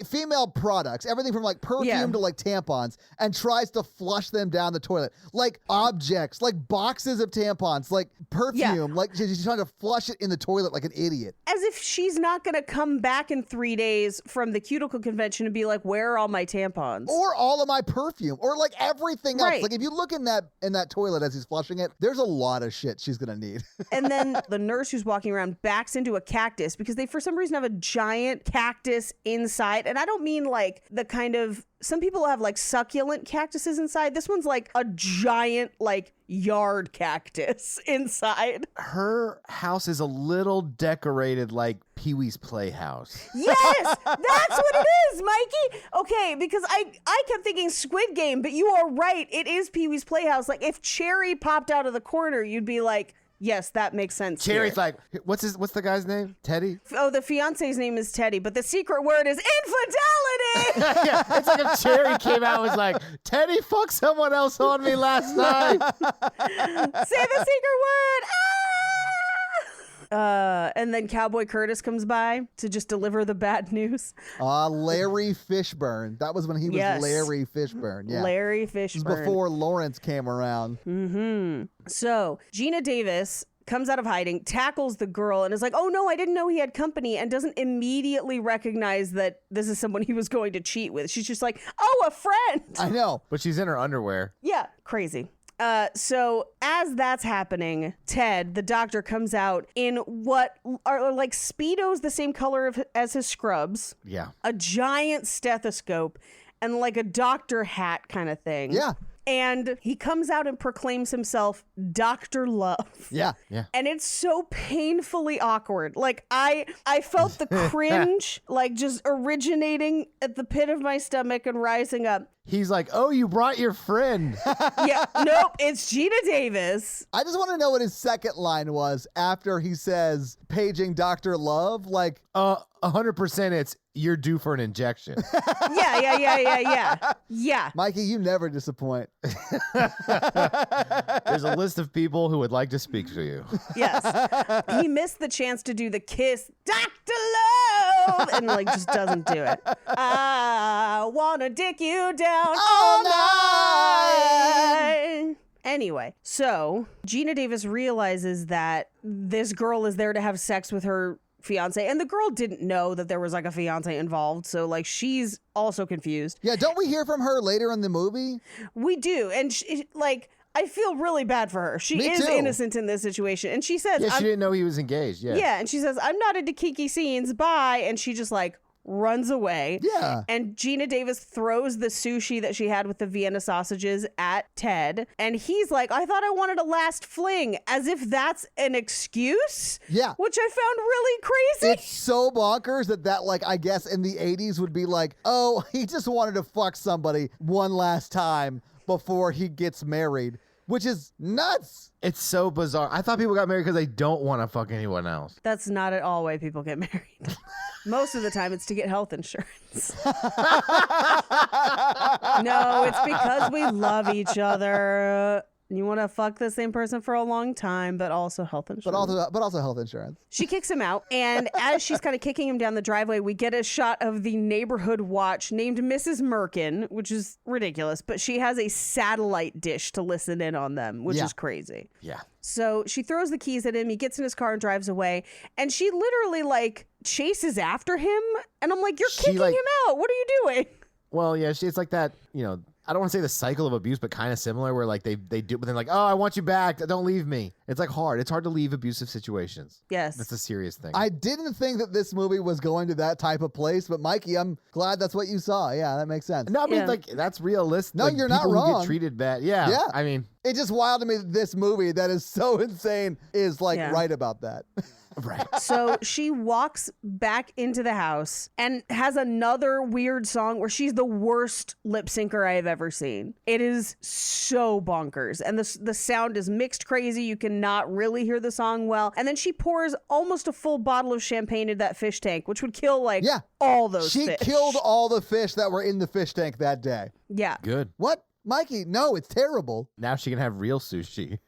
female products, everything from like perfume to like tampons, and tries to flush them down the toilet. Like objects, like boxes of tampons, like perfume, like she's trying to flush it in the toilet like an idiot. As if she's not going to come back in 3 days from the cuticle convention and be like, where are all my tampons? Or all of my perfume, or like everything else. Right. Like if you look in that toilet as he's flushing it, there's a lot of shit she's gonna need. And then the nurse who's walking around backs into a cactus because they, for some reason, have a giant cactus inside. And I don't mean like the kind of, some people have like succulent cactuses inside. This one's like a giant, like, yard cactus inside. Her house is a little decorated like Pee-wee's Playhouse. Yes, that's what it is, Mikey. Okay, because I kept thinking Squid Game, but you are right. It is Pee-wee's Playhouse. Like if Cherry popped out of the corner, you'd be like, yes, that makes sense. Cherry's here. like, what's the guy's name? Teddy? Oh, the fiance's name is Teddy, but the secret word is infidelity. Yeah, it's like if Cherry came out and was like, Teddy fucked someone else on me last night. Say the secret word. Ah! And then Cowboy Curtis comes by to just deliver the bad news. Larry Fishburne. That was when he was Larry Fishburne. Yeah. Larry Fishburne. It was before Lawrence came around. Mm-hmm. So Gina Davis comes out of hiding, tackles the girl, and is like, oh no, I didn't know he had company, and doesn't immediately recognize that this is someone he was going to cheat with. She's just like, oh, a friend. I know. But she's in her underwear. Yeah, crazy. So as that's happening, Ted, the doctor, comes out in what are like Speedos the same color as his scrubs. Yeah. A giant stethoscope and like a doctor hat kind of thing. Yeah. And he comes out and proclaims himself Dr. Love. Yeah. Yeah. And it's so painfully awkward. Like I felt the cringe like just originating at the pit of my stomach and rising up. He's like, oh, you brought your friend. Yeah, nope, it's Gina Davis. I just want to know what his second line was after he says paging Dr. Love. Like, 100% it's you're due for an injection. Yeah. Mikey, you never disappoint. There's a list of people who would like to speak to you. Yes. He missed the chance to do the kiss, Dr. Love, and like just doesn't do it. I wanna dick you down all night. Anyway, so Gina Davis realizes that this girl is there to have sex with her fiance, and the girl didn't know that there was like a fiance involved, so like she's also confused. Yeah, don't we hear from her later in the movie? We do, and like I feel really bad for her. She is innocent in this situation, and she says, yeah, she didn't know he was engaged. Yeah, and she says, I'm not into kinky scenes, bye, and she just like runs away. Yeah. And Gina Davis throws the sushi that she had with the Vienna sausages at Ted. And he's like, I thought I wanted a last fling, as if that's an excuse. Yeah. Which I found really crazy. It's so bonkers that like, I guess in the 80s would be like, oh, he just wanted to fuck somebody one last time before he gets married, which is nuts. It's so bizarre. I thought people got married because they don't want to fuck anyone else. That's not at all why people get married. Most of the time it's to get health insurance. No, it's because we love each other. You want to fuck the same person for a long time, but also health insurance. But also health insurance. She kicks him out, and as she's kind of kicking him down the driveway, we get a shot of the neighborhood watch named Mrs. Merkin, which is ridiculous, but she has a satellite dish to listen in on them, which is crazy. Yeah. So she throws the keys at him, he gets in his car and drives away, and she literally like chases after him, and I'm like, you're kicking him out. What are you doing? Well, yeah, it's like that, you know, I don't want to say the cycle of abuse, but kind of similar where like they do, but then like, oh, I want you back. Don't leave me. It's like hard. It's hard to leave abusive situations. Yes. That's a serious thing. I didn't think that this movie was going to that type of place, but Mikey, I'm glad that's what you saw. Yeah, that makes sense. No, I mean, like, that's realistic. No, like, you're not people who wrong. get treated bad. Yeah. Yeah. I mean. It's just wild to me that this movie that is so insane is like right about that. Right. So she walks back into the house and has another weird song where she's the worst lip syncer I have ever seen. It is so bonkers. And the sound is mixed crazy. You cannot really hear the song well. And then she pours almost a full bottle of champagne into that fish tank, which would kill like all those fish. She killed all the fish that were in the fish tank that day. Yeah. Good. What? Mikey, no, it's terrible. Now she can have real sushi.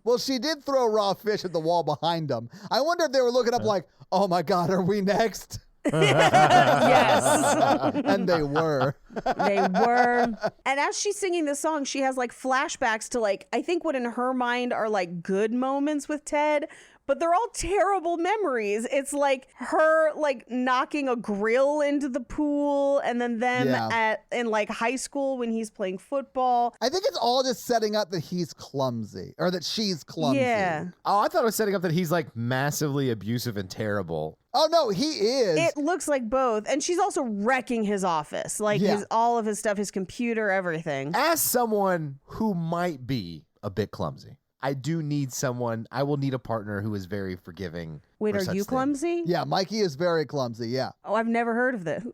Well, she did throw raw fish at the wall behind them. I wonder if they were looking up like, oh my God, are we next? Yes. And they were. They were. And as she's singing this song, she has like flashbacks to like, I think what in her mind are like good moments with Ted, but they're all terrible memories. It's like her like knocking a grill into the pool, and then them in like high school when he's playing football. I think it's all just setting up that he's clumsy or that she's clumsy. Yeah. Oh, I thought it was setting up that he's like massively abusive and terrible. Oh no, he is. It looks like both, and she's also wrecking his office, like all of his stuff, his computer, everything. As someone who might be a bit clumsy, I do need someone. I will need a partner who is very forgiving. Wait, are you things. clumsy? Yeah, Mikey is very clumsy. Yeah. Oh, I've never heard of this.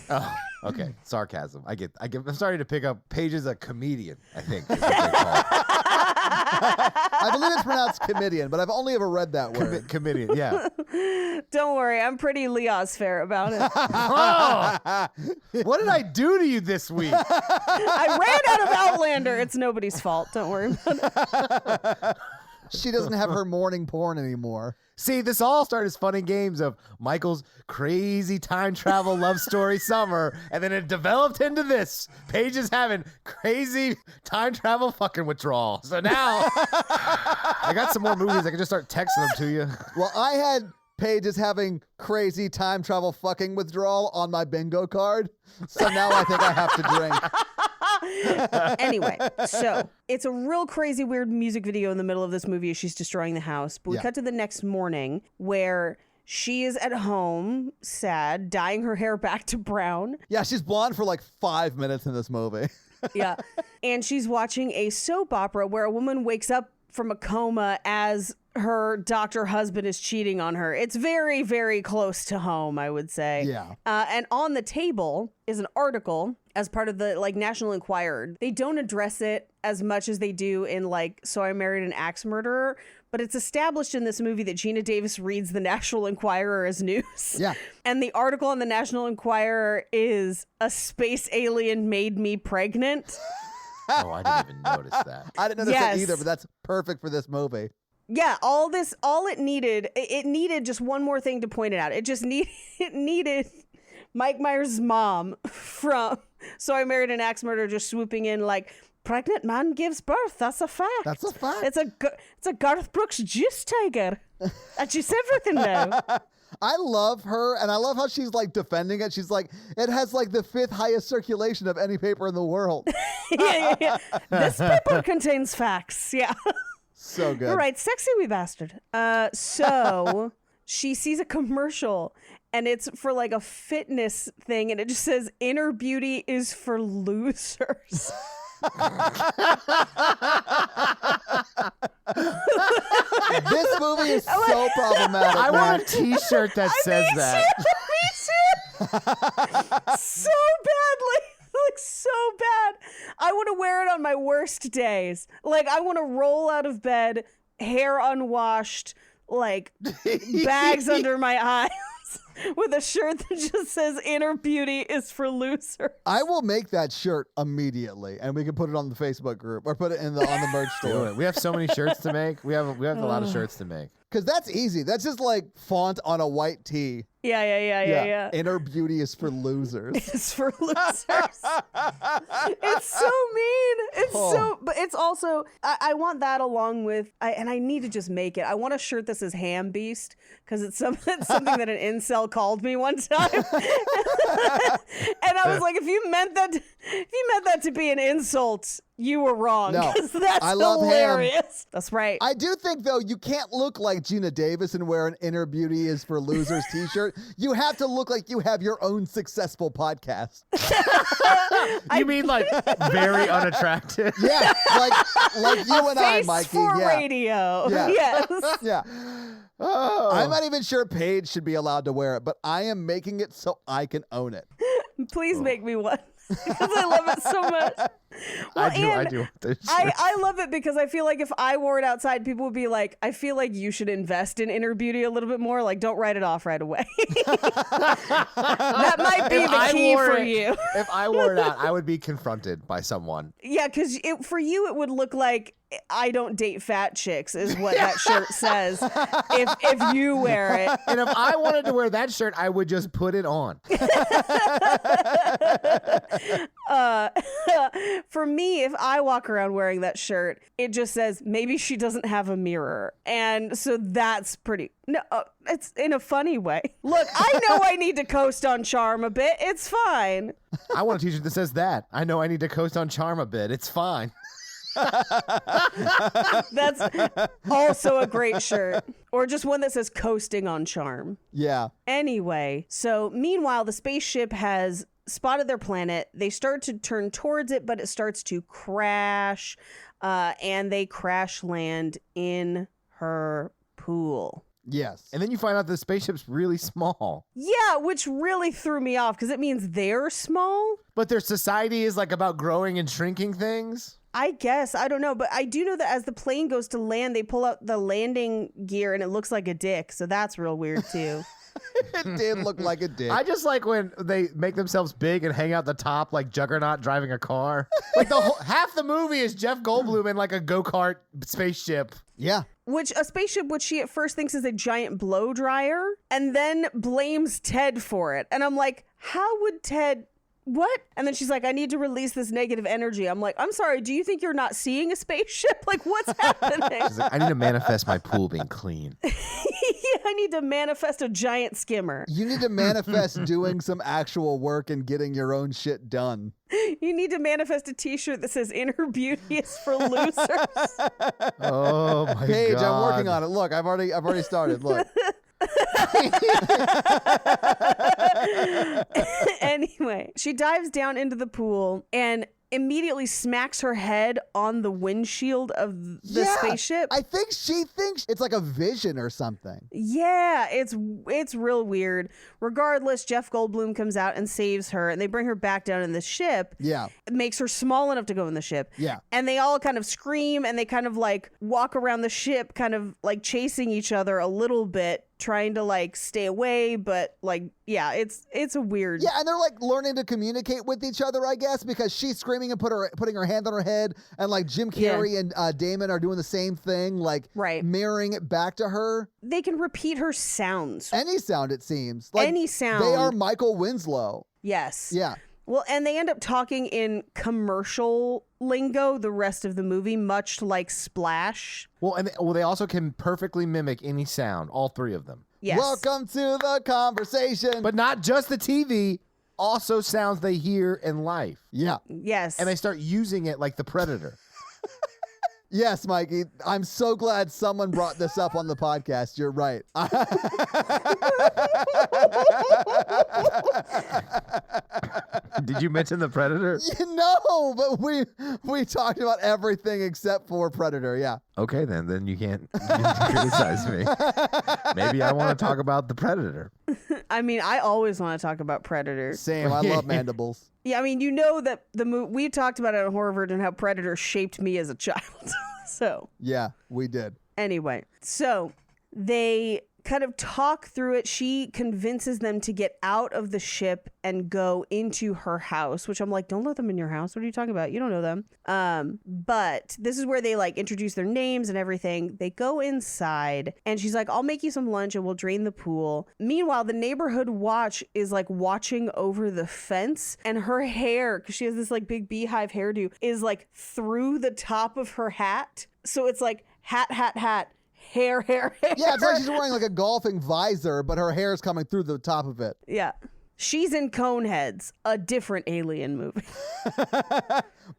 Oh, okay. Sarcasm. I'm starting to pick up. Paige is a comedian, I think. Is what they call it. I believe it's pronounced comedian, but I've only ever read that word. Comedian, yeah. Don't worry, I'm pretty Leosfair about it. Oh, what did I do to you this week? I ran out of Outlander. It's nobody's fault. Don't worry about it. She doesn't have her morning porn anymore. See, this all started as fun and games of Michael's crazy time travel love story summer, and then it developed into this. Paige is having crazy time travel fucking withdrawal. So now I got some more movies. I can just start texting them to you. Well, I had Paige is having crazy time travel fucking withdrawal on my bingo card. So now I think I have to drink. Anyway, so it's a real crazy, weird music video in the middle of this movie as she's destroying the house. But we cut to the next morning where she is at home, sad, dyeing her hair back to brown. Yeah, she's blonde for like 5 minutes in this movie. Yeah. And she's watching a soap opera where a woman wakes up from a coma as her doctor husband is cheating on her. It's very, very close to home, I would say. Yeah. And on the table is an article as part of the National Enquirer. They don't address it as much as they do in So I Married an Axe Murderer, but it's established in this movie that Gina Davis reads the National Enquirer as news. Yeah. And the article on the National Enquirer is "A space alien made me pregnant." Oh, I didn't even notice that. I didn't notice that either, but that's perfect for this movie. Yeah, all it needed just one more thing to point it out. It needed Mike Myers' mom from So I Married an Axe Murderer just swooping in pregnant man gives birth. That's a fact. That's a fact. It's a Garth Brooks juice tiger. That's just everything now. I love her, and I love how she's defending it. She's like, it has the 5th highest circulation of any paper in the world. yeah. This paper contains facts. Yeah. So good. All right, sexy wee bastard. So she sees a commercial, and it's for a fitness thing, and it just says "Inner beauty is for losers." This movie is so problematic. I want a T-shirt that says that. Me too. So badly. So bad. I want to wear it on my worst days. I want to roll out of bed, hair unwashed, bags under my eyes, with a shirt that just says "Inner beauty is for losers." I will make that shirt immediately, and we can put it on the Facebook group or put it on the merch store. We have so many shirts to make. We have a lot of shirts to make. Because that's easy. That's just font on a white tee. Yeah. Inner beauty is for losers. It's for losers. It's so mean. But it's also, I want that along with, and I need to just make it. I want a shirt that says "Ham Beast" because it's something that an incel called me one time. And I was like, if you meant that to be an insult, you were wrong. No, that's I love hilarious. Ham. That's right. I do think, though, you can't look like Gina Davis and wear an "Inner Beauty is for Losers" t-shirt. You have to look like you have your own successful podcast. You mean very unattractive? Yeah, like you and I, Face Mikey. for Yeah. radio. Yeah. Yes. Yeah. Oh. I'm not even sure Paige should be allowed to wear it, but I am making it so I can own it. Please make me one. Because I love it so much. Well, I do want this shirt. I love it because I feel like if I wore it outside, people would be like, I feel like you should invest in inner beauty a little bit more. Don't write it off right away. That might be the key for you. If I wore it out, I would be confronted by someone. Yeah, because for you, it would look like "I don't date fat chicks" is what that shirt says if you wear it. And if I wanted to wear that shirt, I would just put it on. For me, if I walk around wearing that shirt, it just says maybe she doesn't have a mirror. And so that's pretty... No, it's in a funny way. Look, I know I need to coast on Charm a bit. It's fine. I want a t-shirt that says that. I know I need to coast on Charm a bit. It's fine. That's also a great shirt. Or just one that says "Coasting on Charm." Yeah. Anyway, so meanwhile, the spaceship has spotted their planet. They start to turn towards it, but it starts to crash, and they crash land in her pool. Yes. And then you find out the spaceship's really small. Yeah, which really threw me off because it means they're small. But their society is about growing and shrinking things. I guess. I don't know. But I do know that as the plane goes to land, they pull out the landing gear and it looks like a dick. So that's real weird too. It did look like a dick. I just like when they make themselves big and hang out the top like Juggernaut driving a car. Like half the movie is Jeff Goldblum in like a go-kart spaceship. Yeah. Which a spaceship, which she at first thinks is a giant blow dryer, and then blames Ted for it. And I'm like, how would Ted... What? And then she's like, I need to release this negative energy. I'm like, I'm sorry, do you think you're not seeing a spaceship? Like, what's happening? She's like, I need to manifest my pool being clean. Yeah, I need to manifest a giant skimmer. You need to manifest doing some actual work and getting your own shit done. You need to manifest a t-shirt that says inner beauty is for losers. Oh my Paige, God. I'm working on it. Look, I've already started. Look. Anyway, she dives down into the pool and immediately smacks her head on the windshield of the spaceship. I think she thinks it's like a vision or something. Yeah, it's real weird. Regardless, Jeff Goldblum comes out and saves her, and they bring her back down in the ship. Yeah. It makes her small enough to go in the ship. Yeah. And they all kind of scream, and they kind of like walk around the ship, kind of like chasing each other a little bit, trying to like stay away, but like, yeah, it's a weird. Yeah, and they're like learning to communicate with each other, I guess, because she's screaming and putting her hand on her head, and like Jim Carrey and Damon are doing the same thing, like mirroring it back to her. They can repeat her sounds. Any sound, it seems. Like, any sound. They are Michael Winslow. Yes. Yeah. Well, and they end up talking in commercial lingo the rest of the movie, much like Splash. Well, and they also can perfectly mimic any sound, all three of them. Yes. Welcome to the conversation. But not just the TV, also sounds they hear in life. Yeah. Yes. And they start using it like the Predator. Yes, Mikey. I'm so glad someone brought this up on the podcast. You're right. Did you mention the Predator? No, but we talked about everything except for Predator. Yeah. Okay, then you can't criticize me. Maybe I want to talk about the Predator. I mean, I always want to talk about Predator. Same. I love mandibles. Yeah, I mean, you know that we talked about it on Horror and how Predator shaped me as a child. So. Yeah, we did. Anyway, so they kind of talk through it. She convinces them to get out of the ship and go into her house, which I'm like, don't let them in your house. What are you talking about? You don't know them. But this is where they like introduce their names and everything. They go inside and she's like, I'll make you some lunch and we'll drain the pool. Meanwhile, the neighborhood watch is like watching over the fence, and her hair, because she has this like big beehive hairdo, is like through the top of her hat. So it's like hat, hair. Yeah, it's like she's wearing like a golfing visor, but her hair is coming through the top of it. Yeah. She's in Coneheads, a different alien movie.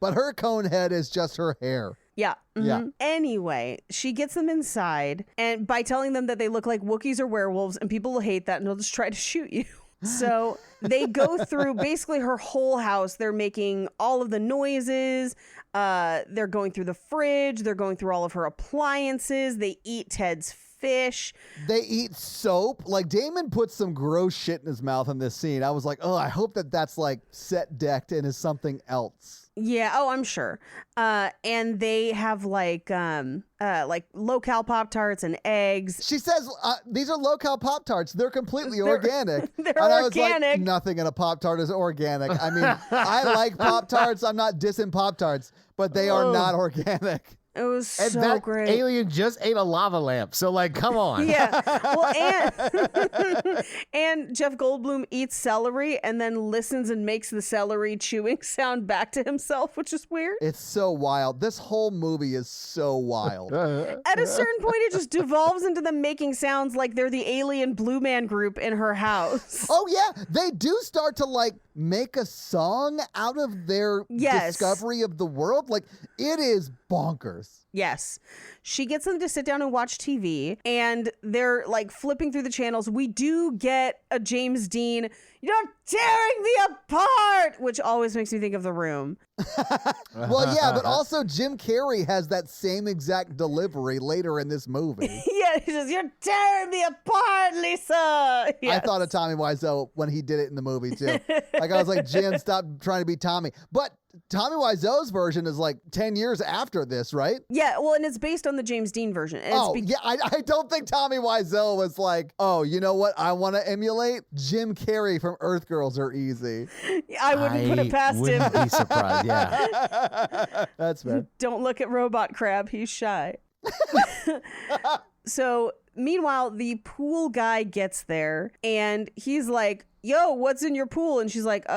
But her cone head is just her hair. Yeah. Mm-hmm. Yeah. Anyway, she gets them inside, and by telling them that they look like Wookiees or werewolves, and people will hate that and they'll just try to shoot you. So they go through basically her whole house. They're making all of the noises. They're going through the fridge. They're going through all of her appliances. They eat Ted's fish. They eat soap. Like, Damon puts some gross shit in his mouth in this scene. I was like, oh, I hope that's like set decked and is something else. Yeah. Oh, I'm sure. And they have like low-cal Pop-Tarts and eggs. She says these are low-cal Pop-Tarts. They're completely organic. They're and I organic. was like, nothing in a Pop-Tart is organic. I mean, I like Pop-Tarts. I'm not dissing Pop-Tarts, but they are not organic. It was And so that great. alien just ate a lava lamp. So, like, come on. Yeah. Well, and Jeff Goldblum eats celery and then listens and makes the celery chewing sound back to himself, which is weird. It's so wild. This whole movie is so wild. At a certain point, it just devolves into them making sounds like they're the alien Blue Man Group in her house. Oh, yeah. They do start to, like, make a song out of their discovery of the world. Like, it is bonkers. Yes. She gets them to sit down and watch TV, and they're like flipping through the channels. We do get a James Dean, "You're tearing me apart," which always makes me think of The Room. Well, yeah, but also Jim Carrey has that same exact delivery later in this movie. Yeah, he says, "You're tearing me apart, Lisa." Yes. I thought of Tommy Wiseau when he did it in the movie, too. Like, I was like, Jim, stop trying to be Tommy. But Tommy Wiseau's version is like 10 years after this, right? Yeah, well, and it's based on the James Dean version. And I don't think Tommy Wiseau was like, oh, you know what I want to emulate? Jim Carrey from Earth Girls Are Easy. I wouldn't put it past him. Wouldn't be surprised, yeah. That's fair. Don't look at Robot Crab. He's shy. So, meanwhile, the pool guy gets there and he's like, yo, what's in your pool? And she's like,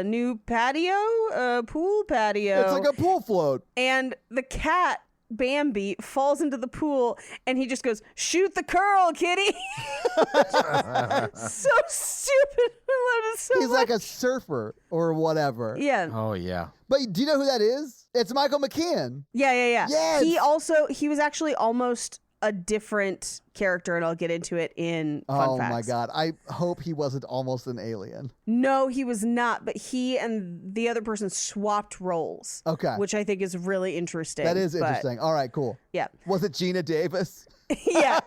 new patio? Pool patio. It's like a pool float. And the cat, Bambi, falls into the pool and he just goes, shoot the curl, kitty. So stupid. I love it so He's much. like a surfer or whatever. Yeah. Oh, yeah. But do you know who that is? It's Michael McKean. Yeah. Yes. He was actually almost a different character, and I'll get into it in fun facts. Oh my God. I hope he wasn't almost an alien. No, he was not, but he and the other person swapped roles. Okay. Which I think is really interesting. That is interesting. All right, cool. Yeah. Was it Gina Davis? Yeah.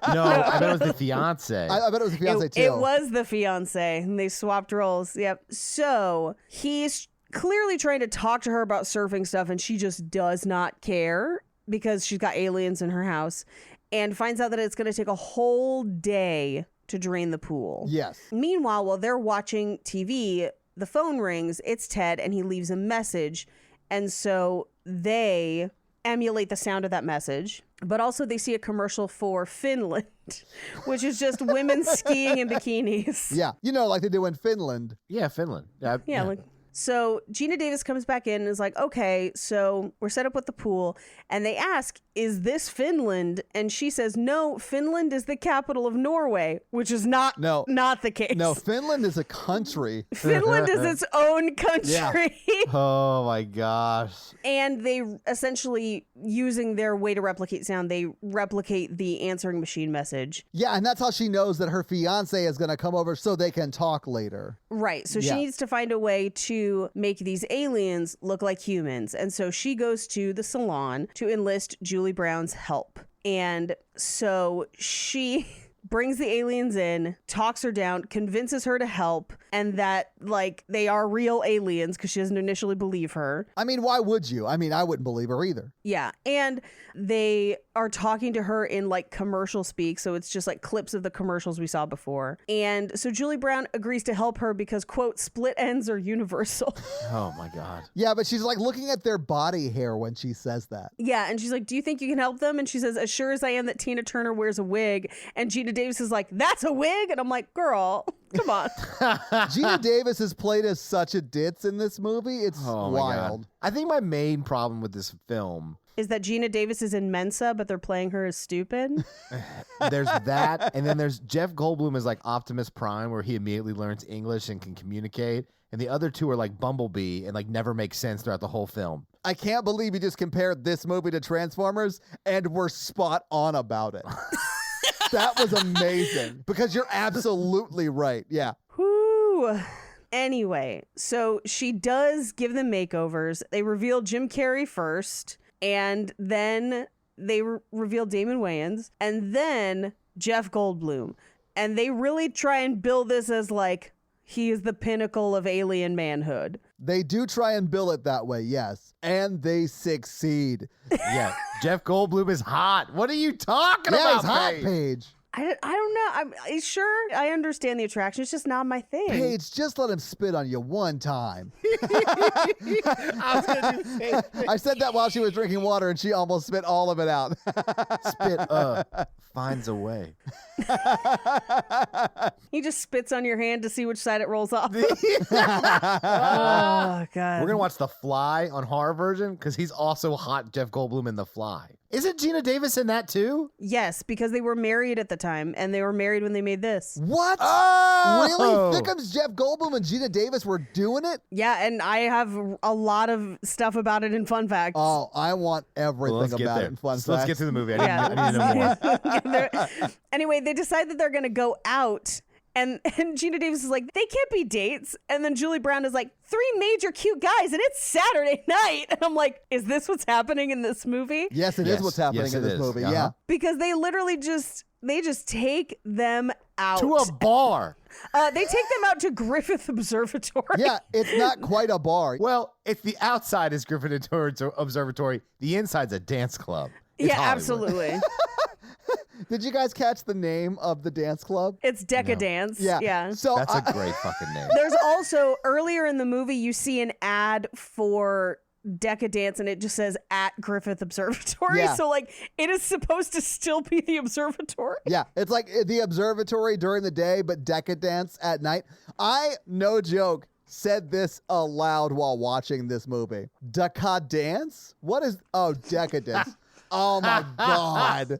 No, I bet it was the fiance. I bet it was the fiance too. It was the fiance, and they swapped roles. Yep. So he's clearly trying to talk to her about surfing stuff, and she just does not care because she's got aliens in her house, and finds out that it's going to take a whole day to drain the pool. Yes. Meanwhile, while they're watching TV, the phone rings. It's Ted, and he leaves a message. And so they emulate the sound of that message. But also they see a commercial for Finland, which is just women skiing in bikinis. Yeah. You know, like they do in Finland. Yeah, Finland. Yeah, like... So Gina Davis comes back in and is like, okay, so we're set up with the pool. And they ask, is this Finland? And she says, no, Finland is the capital of Norway, which is not the case. No, Finland is a country. Finland is its own country. Yeah. Oh my gosh. And they essentially, using their way to replicate sound, they replicate the answering machine message. Yeah, and that's how she knows that her fiance is going to come over so they can talk later. Right. So she needs to find a way to make these aliens look like humans. And so she goes to the salon to enlist Julie Brown's help. And so she brings the aliens in, talks her down, convinces her to help, and that, like, they are real aliens because she doesn't initially believe her. I mean, why would you? I mean, I wouldn't believe her either. Yeah. And they are talking to her in, like, commercial speak. So it's just, like, clips of the commercials we saw before. And so Julie Brown agrees to help her because, quote, split ends are universal. Oh my God. Yeah, but she's, like, looking at their body hair when she says that. Yeah. And she's like, do you think you can help them? And she says, as sure as I am that Tina Turner wears a wig. And Gina Davis is like, that's a wig? And I'm like, girl, come on. Gina Davis is played as such a ditz in this movie. It's wild. I think my main problem with this film is that Gina Davis is in Mensa, but they're playing her as stupid. there's that, and then there's Jeff Goldblum is like Optimus Prime, where he immediately learns English and can communicate, and the other two are like Bumblebee and like never make sense throughout the whole film. I can't believe you just compared this movie to Transformers and we're spot on about it. That was amazing because you're absolutely right. Yeah. Whoo. Anyway, so she does give them makeovers. They reveal Jim Carrey first, and then they reveal Damon Wayans, and then Jeff Goldblum. And they really try and build this as like, he is the pinnacle of alien manhood. They do try and bill it that way, yes. And they succeed. Yeah, Jeff Goldblum is hot. What are you talking about, he's hot, Paige? Paige. I don't know. I'm sure I understand the attraction. It's just not my thing. Paige, just let him spit on you one time. I was going to do the same thing. I said that while she was drinking water and she almost spit all of it out. Spit finds a way. He just spits on your hand to see which side it rolls off. Oh, God. We're going to watch The Fly on horror version because he's also hot Jeff Goldblum in The Fly. Isn't Gina Davis in that too? Yes, because they were married at the time, and they were married when they made this. What? Oh! Really? Thickums Jeff Goldblum and Gina Davis were doing it? Yeah, and I have a lot of stuff about it in Fun Facts. Oh, I want everything about it in Fun Facts. Let's get to the movie. I need to know more. Anyway, they decide that they're going to go out. And Gina Davis is like, they can't be dates. And then Julie Brown is like, 3 major cute guys, and it's Saturday night. And I'm like, is this what's happening in this movie? Yes, it is what's happening in this movie. Yeah. Because they literally just take them out. To a bar. They take them out to Griffith Observatory. Yeah, it's not quite a bar. Well, it's the outside is Griffin Observatory. The inside's a dance club. It's Yeah, Hollywood. absolutely. Did you guys catch the name of the dance club? It's Decadance. Yeah. Yeah. So That's a great fucking name. There's also, earlier in the movie, you see an ad for Decadance and it just says at Griffith Observatory. Yeah. So, like, it is supposed to still be the observatory. yeah, it's like the observatory during the day, but decadence at night. I, no joke, said this aloud while watching this movie. Decadence? What is, oh, decadence. Oh my God.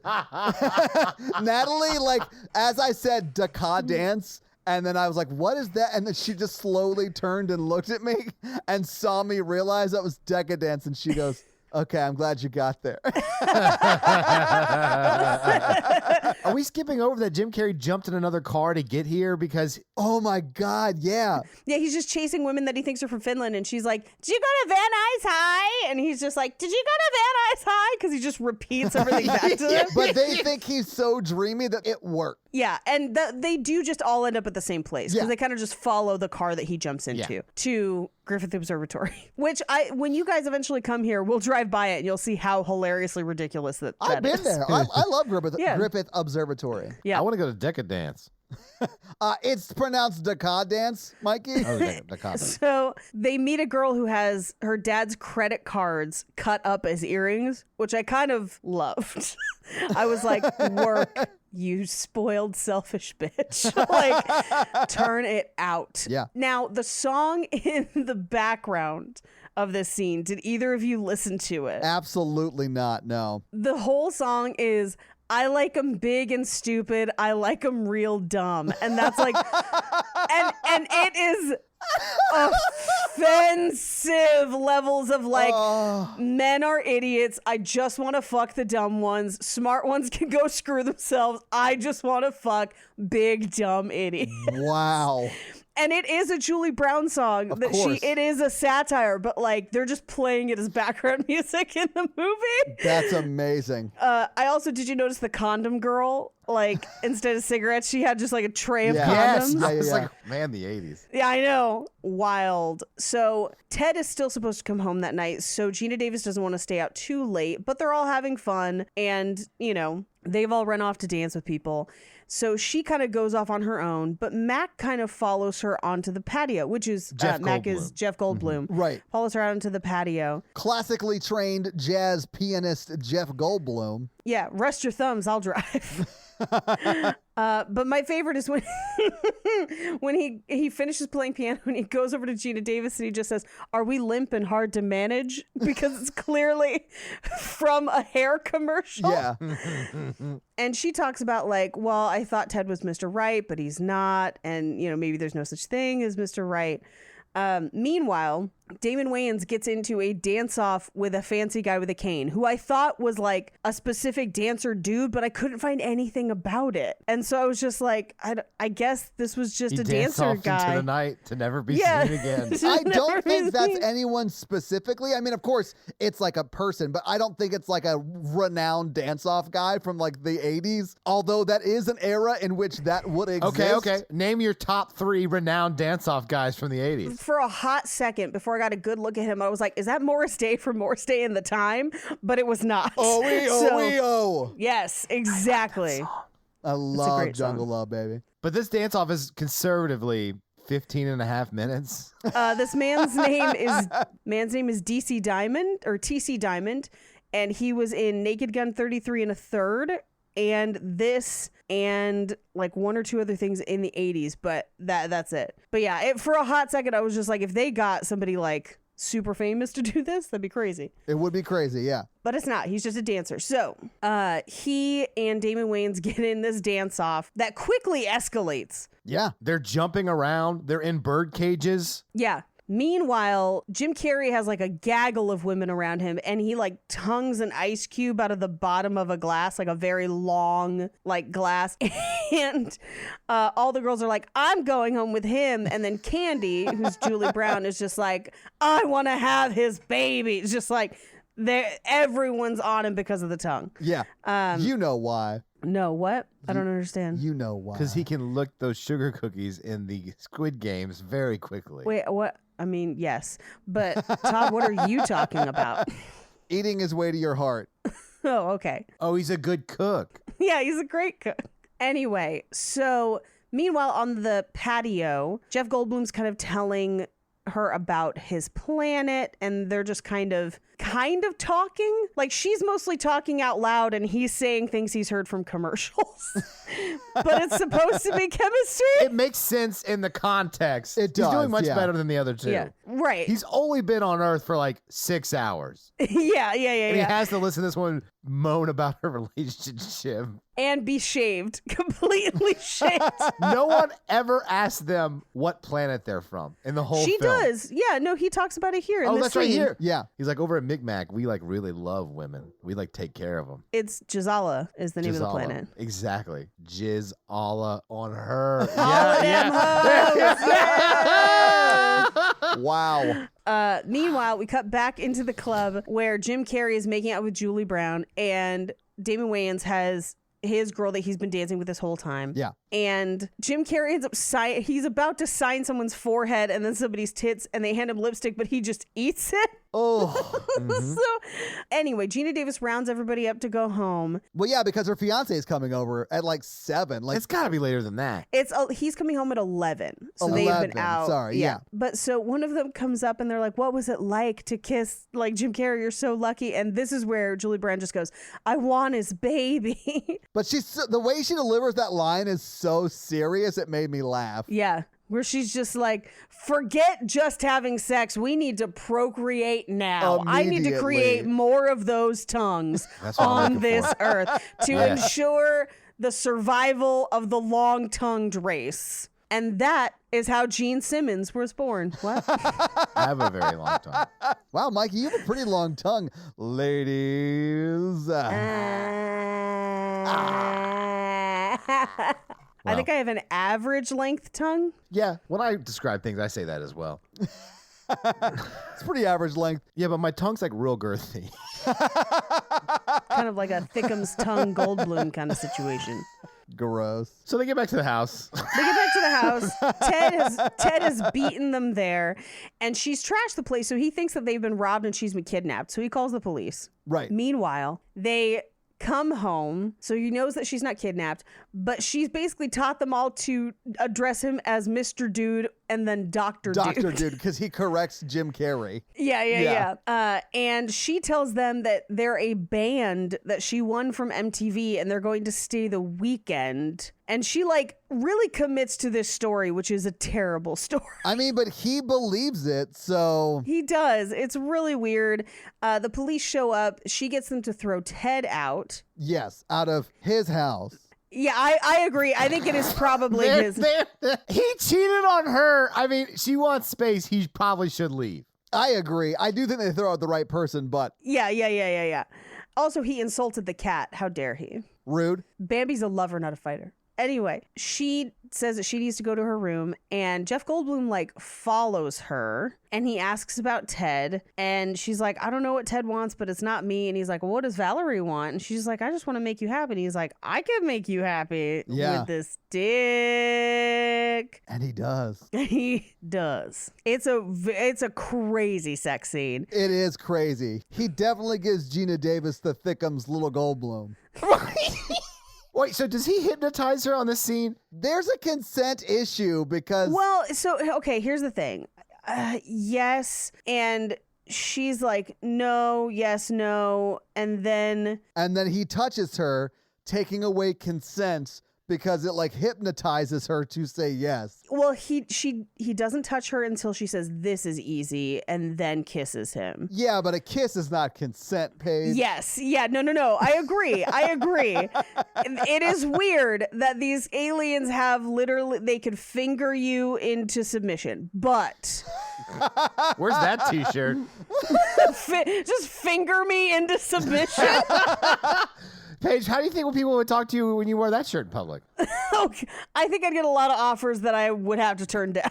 Natalie, like, as I said, decadence, and then I was like, what is that? And then she just slowly turned and looked at me and saw me realize that was decadence. And she goes, okay, I'm glad you got there. Are we skipping over that Jim Carrey jumped in another car to get here? Because Oh my God, yeah. Yeah, he's just chasing women that he thinks are from Finland. And she's like, did you go to Van Nuys High? And he's just like, did you go to Van Nuys High? Because he just repeats everything back to them. But they think he's so dreamy that it worked. Yeah, and they do just all end up at the same place because Yeah. they kind of just follow the car that he jumps into to Griffith Observatory, which when you guys eventually come here, we'll drive by it and you'll see how hilariously ridiculous that I've been is. there. I love Griffith, Yeah. Griffith Observatory. Yeah. I want to go to Decadance. It's pronounced decadence, Mikey. Oh, Decadance. So they meet a girl who has her dad's credit cards cut up as earrings, which I kind of loved. I was like, work, you spoiled, selfish bitch. Like, turn it out. Yeah. Now, the song in the background of this scene, did either of you listen to it? Absolutely not, no. The whole song is, I like 'em big and stupid. I like 'em real dumb. And that's like, and it is offensive levels of like, men are idiots. I just want to fuck the dumb ones. Smart ones can go screw themselves. I just want to fuck big dumb idiots. Wow. And it is a Julie Brown song. Of course. It is a satire, but like they're just playing it as background music in the movie. That's amazing. I also, did you notice the condom girl? Like, instead of cigarettes, she had just like a tray of Yeah. condoms. Yes. Yeah, It's yeah. like, man, the 80s. Yeah, I know. Wild. So Ted is still supposed to come home that night. So Gina Davis doesn't want to stay out too late, but they're all having fun. And, you know, they've all run off to dance with people. So she kind of goes off on her own, but Mac kind of follows her onto the patio, which is Jeff Mac is Goldblum. Jeff Goldblum. Right. Follows her out onto the patio. Classically trained jazz pianist Jeff Goldblum. Yeah, rest your thumbs, I'll drive. But my favorite is when when he finishes playing piano and he goes over to Gina Davis and he just says, "Are we limp and hard to manage?" Because it's clearly from a hair commercial. Yeah. And she talks about like, well, I thought Ted was Mr. Right, but he's not, and you know, maybe there's no such thing as Mr. Right. Meanwhile, Damon Wayans gets into a dance-off with a fancy guy with a cane, who I thought was like a specific dancer dude, but I couldn't find anything about it. And so I was just like, I guess this was just He a danced dancer off guy. into the night to never be Yeah. seen again. I don't Never think that's seen- anyone specifically. I mean, of course, it's like a person, but I don't think it's like a renowned dance-off guy from like the 80s, although that is an era in which that would exist. Okay. Name your top 3 renowned dance-off guys from the 80s. For a hot second, before I got a good look at him, I was like, is that Morris Day from Morris Day in the Time? But it was not. Oh. Yes, exactly. I love great song. Jungle Love, baby. But this dance-off is conservatively 15 and a half minutes. This man's name is DC Diamond or TC Diamond, and he was in Naked Gun 33 and a third, and this and like 1 or 2 other things in the 80s, but that's it. But yeah, for a hot second I was just like, if they got somebody like super famous to do this, that'd be crazy. It would be crazy, yeah. But it's not. He's just a dancer. So he and Damon Wayans get in this dance off that quickly escalates. Yeah. They're jumping around. They're in bird cages. Yeah. Meanwhile, Jim Carrey has like a gaggle of women around him, and he like tongues an ice cube out of the bottom of a glass, like a very long like glass. And all the girls are like, I'm going home with him. And then Candy, who's Julie Brown, is just like, I want to have his baby. It's just like, everyone's on him because of the tongue. Yeah. You know why. No, what? I don't understand. You know why. Because he can lick those sugar cookies in the Squid Games very quickly. Wait, what? I mean, yes. But Todd, what are you talking about? Eating his way to your heart. Oh, okay. Oh, he's a good cook. Yeah, he's a great cook. Anyway, so meanwhile on the patio, Jeff Goldblum's kind of telling her about his planet, and they're just kind of talking. Like, she's mostly talking out loud and he's saying things he's heard from commercials. But it's supposed to be chemistry. It makes sense in the context. It does, He's doing much yeah. better than the other two. Yeah, right. He's only been on Earth for like 6 hours. yeah. And he has to listen to this woman moan about her relationship. And be shaved. Completely shaved. No one ever asked them what planet they're from in the whole She film. does. Yeah, no, he talks about it here in Oh, this that's right scene. here. Yeah. He's like, over at Micmac, we like really love women. We like take care of them. It's Jazala is the name of the planet. Exactly. Jizz Allah on her. All of them hoes. Wow. Meanwhile, we cut back into the club where Jim Carrey is making out with Julie Brown, and Damon Wayans has his girl that he's been dancing with this whole time. Yeah. And Jim Carrey ends up he's about to sign someone's forehead and then somebody's tits, and they hand him lipstick, but he just eats it. Oh. So anyway, Gina Davis rounds everybody up to go home. Well, yeah, because her fiance is coming over at like 7. Like, It's got to be later than that. He's coming home at 11. So they've 11, been out. sorry, yeah. But so one of them comes up and they're like, what was it like to kiss like Jim Carrey? You're so lucky. And this is where Julie Brown just goes, I want his baby. but the way she delivers that line is so serious, it made me laugh. Yeah. Where she's just like, forget just having sex. We need to procreate now. I need to create Immediately. more of those tongues That's what I'm on looking this for. earth to ensure the survival of the long-tongued race. And that is how Gene Simmons was born. What? I have a very long tongue. Wow, Mikey, you have a pretty long tongue. Ladies. I think I have an average length tongue. Yeah, when I describe things, I say that as well. It's pretty average length. Yeah, but my tongue's like real girthy. Kind of like a Thickums tongue Goldblum kind of situation. Gross. So they get back to the house. They get back to the house. Ted has beaten them there, and she's trashed the place, so he thinks that they've been robbed and she's been kidnapped. So he calls the police. Right. Meanwhile, they come home, so he knows that she's not kidnapped, but she's basically taught them all to address him as Mr. Dude and then Dr. Dr. Dude, because he corrects Jim Carrey. Yeah. And she tells them that they're a band that she won from MTV and they're going to stay the weekend. And she like really commits to this story, which is a terrible story. I mean, but he believes it, so... He does. It's really weird. The police show up. She gets them to throw Ted out. Yes, out of his house. Yeah, I agree. I think it is probably his. He cheated on her. I mean, she wants space. He probably should leave. I agree. I do think they throw out the right person, but Yeah. Also, he insulted the cat. How dare he? rude. Bambi's a lover, not a fighter. Anyway, she says that she needs to go to her room, and Jeff Goldblum like follows her, and he asks about Ted, and she's like, I don't know what Ted wants, but it's not me. And he's like, well, what does Valerie want? And she's like, I just want to make you happy. And he's like, I can make you happy with this dick. And he does. He does. It's a crazy sex scene. It is crazy. He definitely gives Gina Davis the Thickums little Goldblum. Wait, so does he hypnotize her on this scene? There's a consent issue because... Well, so, okay, here's the thing. Yes, and she's like, no, yes, no, and then he touches her, taking away consent because it like hypnotizes her to say yes. well, he doesn't touch her until she says this is easy, and then kisses him. Yeah, but a kiss is not consent, Paige. Yes. Yeah. No. I agree. It is weird that these aliens have literally, they could finger you into submission, but Where's that t-shirt? just finger me into submission. Paige, how do you think people would talk to you when you wear that shirt in public? Okay. I think I'd get a lot of offers that I would have to turn down.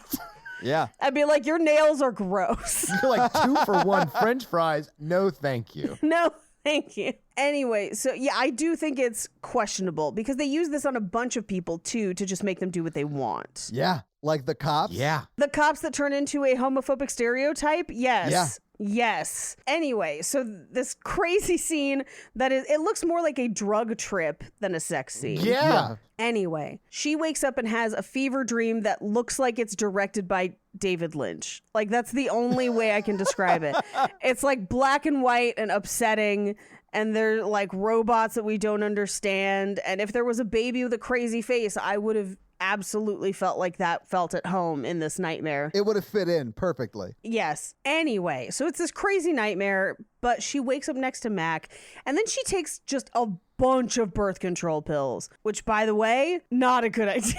Yeah. I'd be like, your nails are gross. You're like 2 for 1 French fries. No, thank you. No, Thank you. Anyway, so yeah, I do think it's questionable because they use this on a bunch of people too to just make them do what they want. Yeah. Like the cops. Yeah. The cops that turn into a homophobic stereotype? Yes. Yeah. Yes. Anyway, so this crazy scene it looks more like a drug trip than a sex scene. Yeah. Anyway, she wakes up and has a fever dream that looks like it's directed by David Lynch. Like, that's the only way I can describe it. It's like black and white and upsetting, and they're like robots that we don't understand. And if there was a baby with a crazy face, I would have absolutely felt like that felt at home in this nightmare. It would have fit in perfectly. Yes. Anyway, so it's this crazy nightmare, but she wakes up next to Mac, and then she takes just a bunch of birth control pills, which, by the way, not a good idea.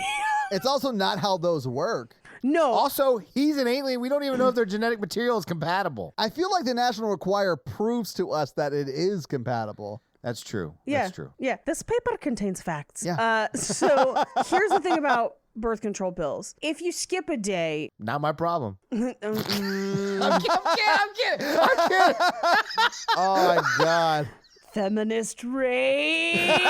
It's also not how those work. No. Also, he's an alien. We don't even know if their genetic material is compatible. I feel like the National Enquirer proves to us that it is compatible. That's true. Yeah. That's true. Yeah. This paper contains facts. Yeah. So here's the thing about birth control pills. If you skip a day... Not my problem. I'm I'm kidding. Oh, my God. Feminist rage.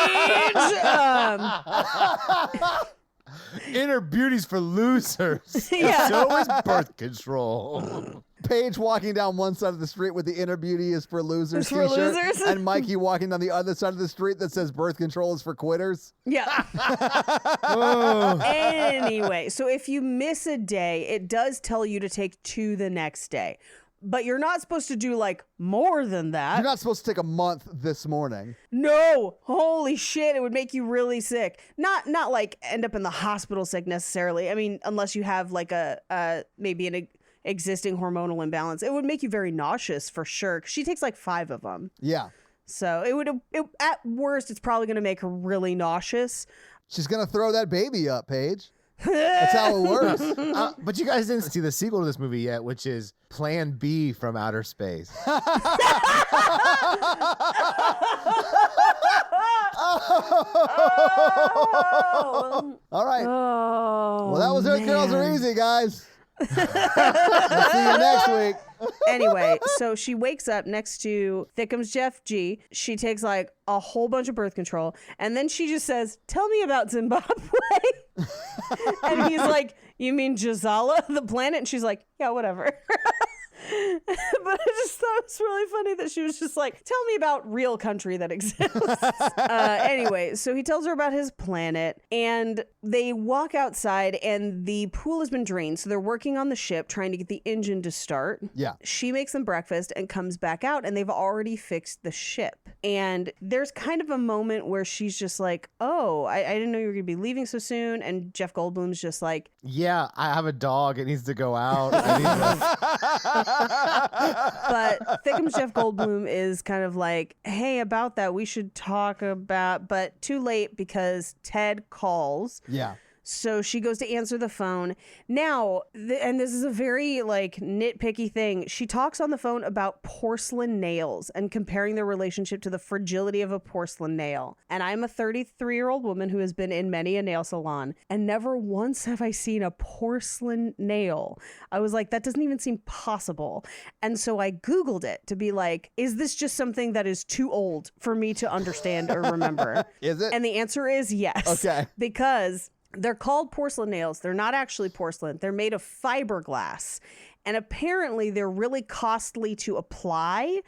Inner beauty's for losers. Yeah. So is birth control. Paige walking down one side of the street with the inner beauty is for losers It's for t-shirt, losers. and Mikey walking down the other side of the street that says birth control is for quitters. Yeah. Oh. Anyway, so if you miss a day, it does tell you to take 2 the next day. But you're not supposed to do like more than that. You're not supposed to take a month this morning. No, holy shit, it would make you really sick. Not like end up in the hospital sick necessarily. I mean, unless you have like maybe an existing hormonal imbalance, it would make you very nauseous for sure. 'Cause she takes like 5 of them. Yeah. So at worst, it's probably going to make her really nauseous. She's going to throw that baby up, Paige. That's how it works. But you guys didn't see the sequel to this movie yet, which is Plan B from Outer Space. All right. Oh, Well, that was Earth Girls Are Easy, guys. We'll see you next week. Anyway, so she wakes up next to Thickums Jeff G. She takes like a whole bunch of birth control, and then she just says, "Tell me about Zimbabwe." And he's like, "You mean Jazala, the planet?" And she's like, "Yeah, whatever." But I just thought it was really funny that she was just like, "Tell me about real country that exists." Anyway, so he tells her about his planet, and they walk outside, and the pool has been drained. So they're working on the ship, trying to get the engine to start. Yeah. She makes them breakfast and comes back out, and they've already fixed the ship. And there's kind of a moment where she's just like, "Oh, I didn't know you were going to be leaving so soon." And Jeff Goldblum's just like, Yeah, I have a dog. It needs to go out. but Thickums Jeff Goldblum is kind of like, "Hey, about that, we should talk about," but too late because Ted calls. Yeah. So she goes to answer the phone. Now, and this is a very like nitpicky thing. She talks on the phone about porcelain nails and comparing their relationship to the fragility of a porcelain nail. And I'm a 33-year-old woman who has been in many a nail salon, and never once have I seen a porcelain nail. I was like, that doesn't even seem possible. And so I Googled it to be like, is this just something that is too old for me to understand or remember? Is it? And the answer is yes. Okay. Because they're called porcelain nails. They're not actually porcelain. They're made of fiberglass. And apparently they're really costly to apply,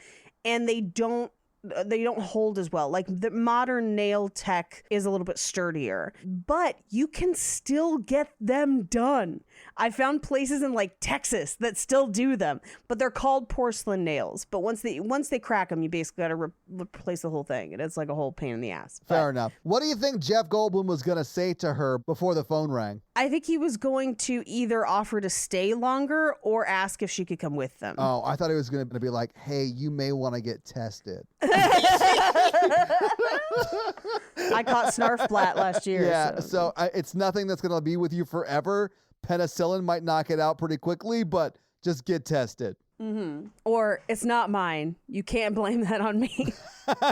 and they don't hold as well. Like the modern nail tech is a little bit sturdier, but you can still get them done. I found places in like Texas that still do them, but they're called porcelain nails. But once they crack them, you basically got to replace the whole thing, and it's like a whole pain in the ass. Fair enough. What do you think Jeff Goldblum was going to say to her before the phone rang? I think he was going to either offer to stay longer or ask if she could come with them. Oh, I thought he was going to be like, "Hey, you may want to get tested." I caught Snarfblat last year. Yeah, so it's nothing that's going to be with you forever. Penicillin might knock it out pretty quickly, but just get tested. Mm-hmm. Or it's not mine. You can't blame that on me.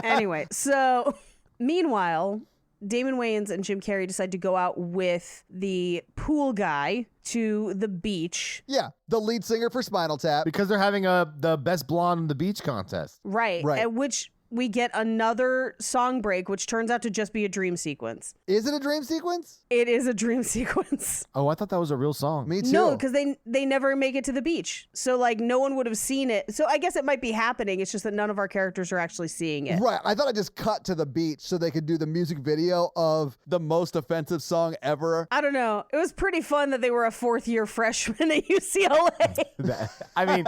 Anyway, so meanwhile, Damon Wayans and Jim Carrey decide to go out with the pool guy to the beach. Yeah, the lead singer for Spinal Tap. Because they're having the best blonde on the beach contest. Right. Right. At which we get another song break, which turns out to just be a dream sequence. Is it a dream sequence? It is a dream sequence. Oh, I thought that was a real song. Me too. No, because they never make it to the beach. So, like, no one would have seen it. So I guess it might be happening. It's just that none of our characters are actually seeing it. Right. I thought I just cut to the beach so they could do the music video of the most offensive song ever. I don't know. It was pretty fun that they were a fourth-year freshman at UCLA. I mean,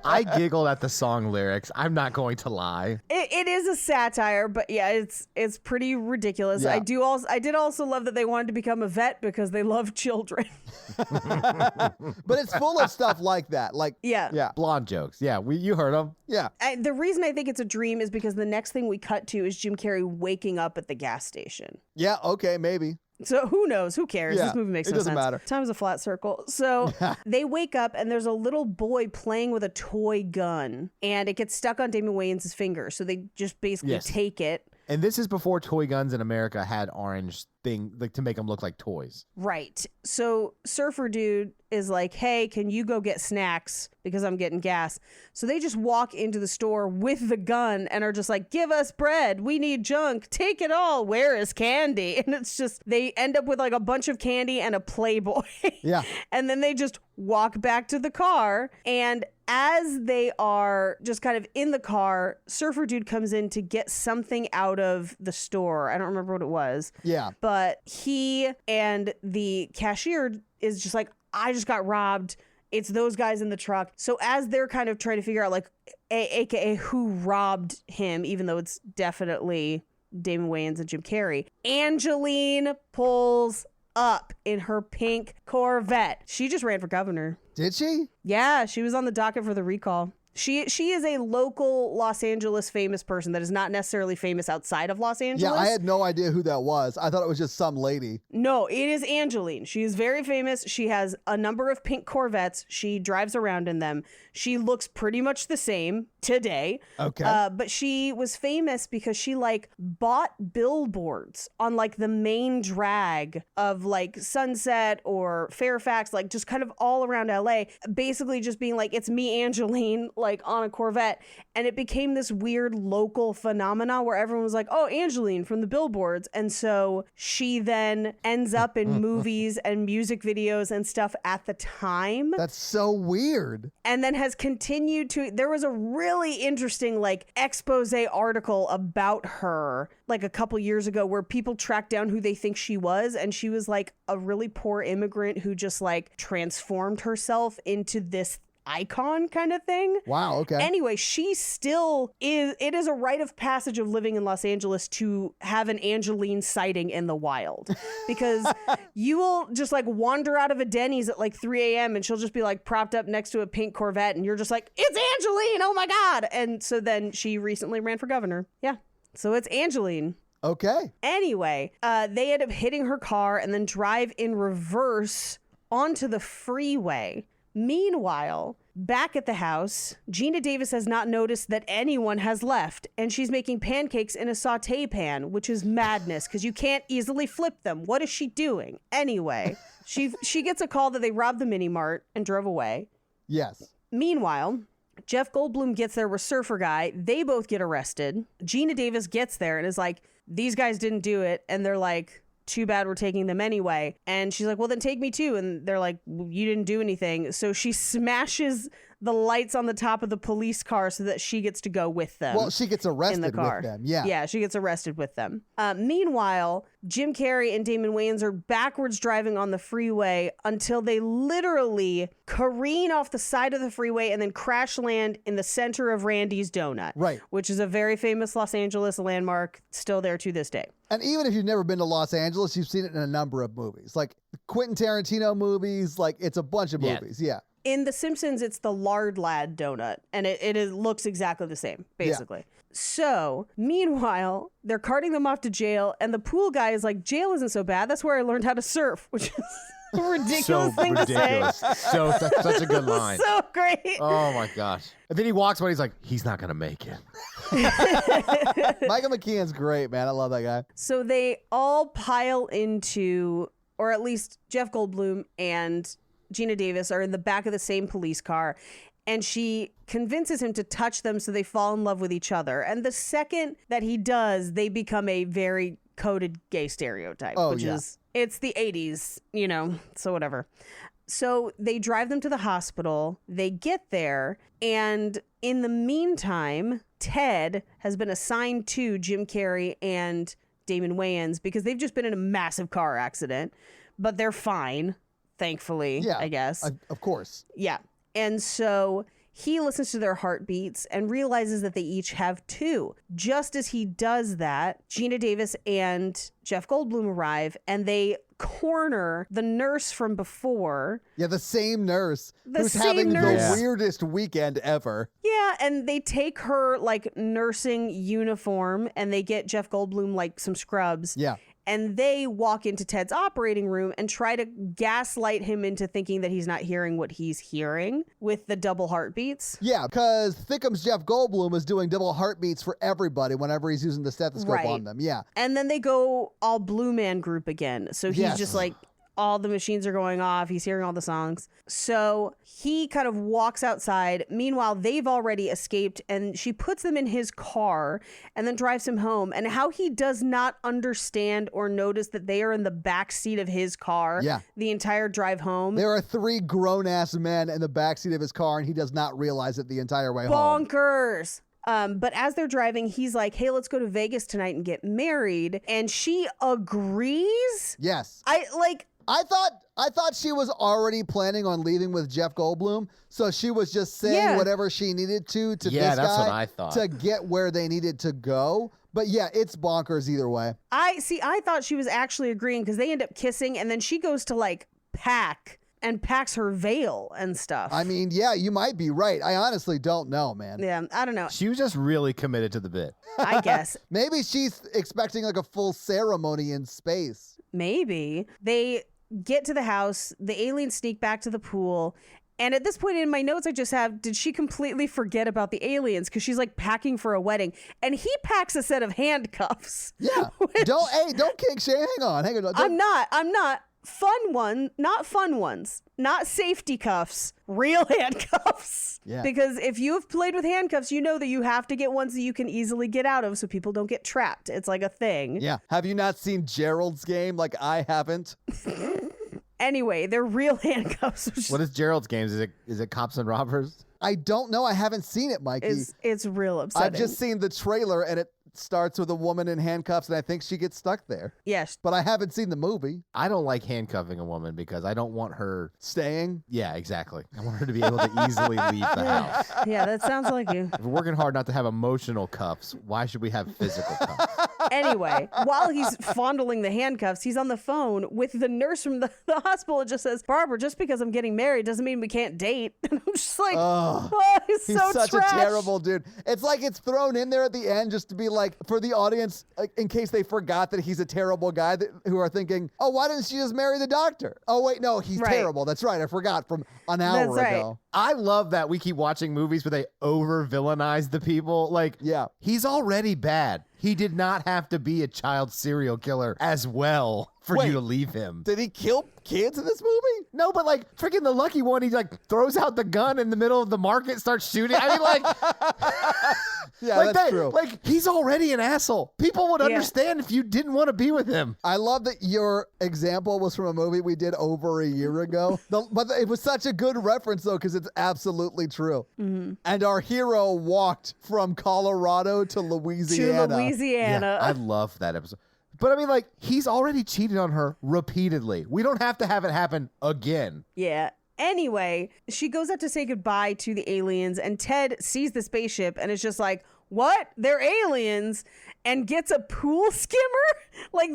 I giggled at the song lyrics. I'm not going to lie. It is a satire, but yeah, it's pretty ridiculous. Yeah. I did also love that they wanted to become a vet because they love children. But it's full of stuff like that. Like, Yeah. Blonde jokes. Yeah, you heard them. Yeah. The reason I think it's a dream is because the next thing we cut to is Jim Carrey waking up at the gas station. Yeah. Okay. Maybe. So who knows? Who cares? Yeah, This movie makes it no doesn't sense. matter. Time's a flat circle. So they wake up and there's a little boy playing with a toy gun and it gets stuck on Damon Wayans' finger. So they just basically take it. And this is before toy guns in America had orange thing like to make them look like toys. Right. So Surfer Dude is like, hey, can you go get snacks because I'm getting gas? So they just walk into the store with the gun and are just like, give us bread. We need junk. Take it all. Where is candy? And it's just, they end up with like a bunch of candy and a Playboy. Yeah. And then they just walk back to the car. And as they are just kind of in the car, Surfer Dude comes in to get something out of the store. I don't remember what it was. Yeah. But he and the cashier is just like, I just got robbed. It's those guys in the truck. So as they're kind of trying to figure out like, AKA who robbed him, even though it's definitely Damon Wayans and Jim Carrey, Angeline pulls up in her pink Corvette. She just ran for governor. Did she? Yeah, she was on the docket for the recall. She is a local Los Angeles famous person that is not necessarily famous outside of Los Angeles. Yeah, I had no idea who that was. I thought it was just some lady. No, it is Angeline. She is very famous. She has a number of pink Corvettes. She drives around in them. She looks pretty much the same today. Okay. But she was famous because she like bought billboards on like the main drag of like Sunset or Fairfax, like just kind of all around LA, basically just being like, it's me, Angeline, like on a Corvette. And it became this weird local phenomena where everyone was like, oh, Angeline from the billboards. And so she then ends up in movies and music videos and stuff at the time. That's so weird. And then has continued to, there was a really interesting like expose article about her like a couple years ago where people tracked down who they think she was. And she was like a really poor immigrant who just like transformed herself into this icon kind of thing. Wow, okay. Anyway, she still is, it is a rite of passage of living in Los Angeles to have an Angeline sighting in the wild. Because you will just like wander out of a Denny's at like 3 a.m. and she'll just be like propped up next to a pink Corvette and you're just like, it's Angeline, oh my God. And so then she recently ran for governor. Yeah. So it's Angeline. Okay. Anyway, they end up hitting her car and then drive in reverse onto the freeway. Meanwhile, back at the house, Gina Davis has not noticed that anyone has left, and she's making pancakes in a saute pan, which is madness because you can't easily flip them. What is she doing? Anyway, she gets a call that they robbed the mini mart and drove away. Yes. Meanwhile, Jeff Goldblum gets there with Surfer Guy. They both get arrested. Gina Davis gets there and is like, these guys didn't do it. And they're like, too bad we're taking them anyway. And she's like, well, then take me too. And they're like, you didn't do anything. So she smashes the lights on the top of the police car so that she gets to go with them. Well, she gets arrested in the car. with them. Yeah. Yeah, she gets arrested with them. Meanwhile, Jim Carrey and Damon Wayans are backwards driving on the freeway until they literally careen off the side of the freeway and then crash land in the center of Randy's Donut. Right. Which is a very famous Los Angeles landmark, still there to this day. And even if you've never been to Los Angeles, you've seen it in a number of movies. Like Quentin Tarantino movies, like it's a bunch of movies. Yeah. In The Simpsons, it's the Lard Lad donut, and it looks exactly the same, basically. Yeah. So, meanwhile, they're carting them off to jail, and the pool guy is like, jail isn't so bad. That's where I learned how to surf, which is a ridiculous thing to say. So such a good line. So great. Oh, my gosh. And then he walks by, he's like, he's not going to make it. Michael McKean's great, man. I love that guy. So they all pile into, or at least Jeff Goldblum and Gina Davis are in the back of the same police car. and she convinces him to touch them so they fall in love with each other. And the second that he does, they become a very coded gay stereotype, is, it's the 80s, so whatever. So they drive them to the hospital. They get there. And in the meantime, Ted has been assigned to Jim Carrey and Damon Wayans because they've just been in a massive car accident, but they're fine, thankfully, I guess. Of course. Yeah. And so he listens to their heartbeats and realizes that they each have two. Just as he does that, Geena Davis and Jeff Goldblum arrive, and they corner the nurse from before. Yeah, the same nurse who's having the weirdest weekend ever. Yeah, and they take her nursing uniform and they get Jeff Goldblum some scrubs. Yeah. And they walk into Ted's operating room and try to gaslight him into thinking that he's not hearing what he's hearing with the double heartbeats. Yeah, because Thickum's Jeff Goldblum is doing double heartbeats for everybody whenever he's using the stethoscope on them. Yeah. And then they go all Blue Man Group again. So he's just all the machines are going off. He's hearing all the songs. So he kind of walks outside. Meanwhile, they've already escaped, and she puts them in his car and then drives him home. And how he does not understand or notice that they are in the back seat of his car the entire drive home. There are 3 grown-ass men in the back seat of his car, and he does not realize it the entire way home. Bonkers. But as they're driving, he's like, hey, let's go to Vegas tonight and get married. And she agrees. Yes. I thought she was already planning on leaving with Jeff Goldblum, so she was just saying whatever she needed to this guy that's what I thought. To get where they needed to go. But yeah, it's bonkers either way. I thought she was actually agreeing because they end up kissing, and then she goes to pack and packs her veil and stuff. I mean, yeah, you might be right. I honestly don't know, man. Yeah, I don't know. She was just really committed to the bit. I guess. Maybe she's expecting a full ceremony in space. Maybe. They get to the house, the aliens sneak back to the pool, and at this point in my notes I just have, did she completely forget about the aliens? Because she's packing for a wedding, and he packs a set of handcuffs. Yeah. Don't kick Shay. Hang on. I'm not. Not fun ones, not safety cuffs, real handcuffs. Yeah. Because if you have played with handcuffs, you know that you have to get ones that you can easily get out of so people don't get trapped. It's a thing. Yeah. Have you not seen Gerald's Game? I haven't. Anyway, they're real handcuffs. What is Gerald's Game? Is it Cops and Robbers? I don't know. I haven't seen it, Mikey. It's real upsetting. I've just seen the trailer, and it starts with a woman in handcuffs, and I think she gets stuck there. Yes. But I haven't seen the movie. I don't like handcuffing a woman because I don't want her staying. Yeah, exactly. I want her to be able to easily leave the house. Yeah, that sounds like you. If we're working hard not to have emotional cuffs, why should we have physical cuffs? Anyway, while he's fondling the handcuffs, he's on the phone with the nurse from the hospital and just says, Barbara, just because I'm getting married doesn't mean we can't date. And I'm just like, he's so such trash. a terrible dude. It's it's thrown in there at the end just to be for the audience, in case they forgot that he's a terrible guy who are thinking, oh, why didn't she just marry the doctor? Oh, wait, no, he's terrible. That's right. I forgot from an hour ago. I love that we keep watching movies where they over-villainize the people. He's already bad. He did not have to be a child serial killer as well for you to leave him. Did he kill kids in this movie? No, but freaking the lucky one, he throws out the gun in the middle of the market, starts shooting. I mean, yeah, that's true. He's already an asshole. People would understand if you didn't want to be with him. I love that your example was from a movie we did over a year ago. But it was such a good reference, though, because it's absolutely true. Mm-hmm. And our hero walked from Colorado to Louisiana. Yeah, I love that episode. But I mean, he's already cheated on her repeatedly. We don't have to have it happen again. Yeah. Anyway, she goes out to say goodbye to the aliens, and Ted sees the spaceship and is just like, what? They're aliens, and gets a pool skimmer?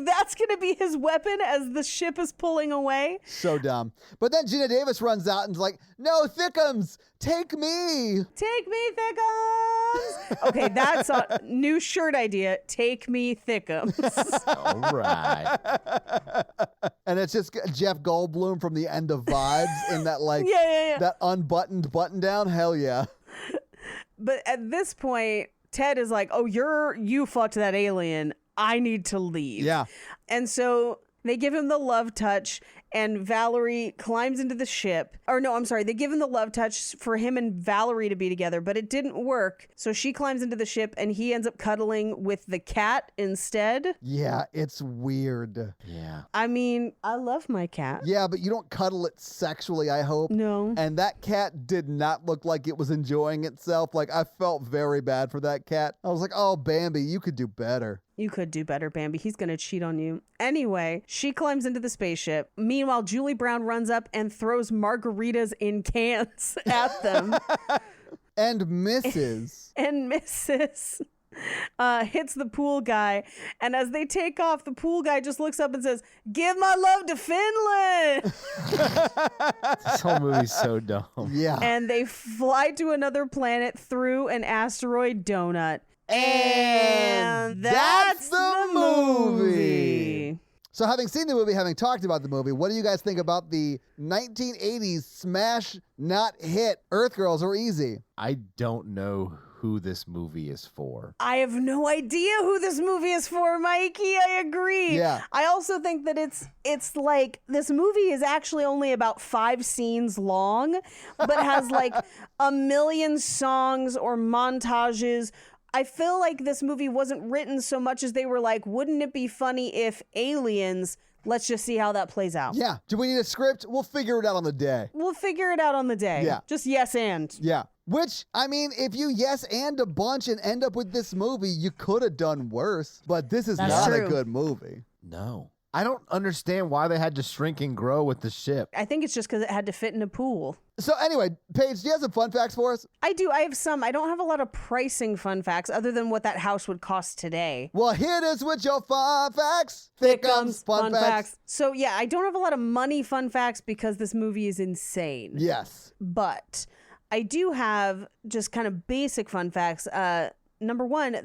That's going to be his weapon as the ship is pulling away? So dumb. But then Geena Davis runs out and's like, no, Thickums, take me. Take me, Thickums. Okay, that's a new shirt idea. Take me, Thickums. All right. And it's just Jeff Goldblum from the end of Vibes in that, that unbuttoned button down. Hell yeah. But at this point, Ted is like, oh, you fucked that alien. I need to leave. Yeah. And so they give him the love touch, and Valerie climbs into the ship. Or no, I'm sorry. They give him the love touch for him and Valerie to be together, but it didn't work. So she climbs into the ship and he ends up cuddling with the cat instead. Yeah, it's weird. Yeah. I mean, I love my cat. Yeah, but you don't cuddle it sexually, I hope. No. And that cat did not look like it was enjoying itself. Like, I felt very bad for that cat. I was like, oh, Bambi, you could do better. You could do better, Bambi. He's going to cheat on you. Anyway, she climbs into the spaceship. Meanwhile, Julie Brown runs up and throws margaritas in cans at them. And misses. And misses. Hits the pool guy. And as they take off, the pool guy just looks up and says, "Give my love to Finland." This whole movie's so dumb. Yeah. And they fly to another planet through an asteroid donut. And that's the movie. So having seen the movie, having talked about the movie, what do you guys think about the 1980s smash not hit Earth Girls Are Easy? I don't know who this movie is for. I have no idea who this movie is for, Mikey. I agree. Yeah. I also think that it's like this movie is actually only about 5 scenes long, but has like a million songs or montages. I feel like this movie wasn't written so much as they were like, wouldn't it be funny if aliens, let's just see how that plays out. Yeah. Do we need a script? We'll figure it out on the day. We'll figure it out on the day. Yeah. Just yes and. Yeah. Which, I mean, if you yes and a bunch and end up with this movie, you could have done worse. But this is That's not true. a good movie. No. I don't understand why they had to shrink and grow with the ship. I think it's just because it had to fit in a pool. So anyway, Paige, do you have some fun facts for us? I do. I have some. I don't have a lot of pricing fun facts other than what that house would cost today. Well, here it is with your fun facts. Thickums fun facts. So yeah, I don't have a lot of money fun facts because this movie is insane. Yes. But I do have just kind of basic fun facts. Number one,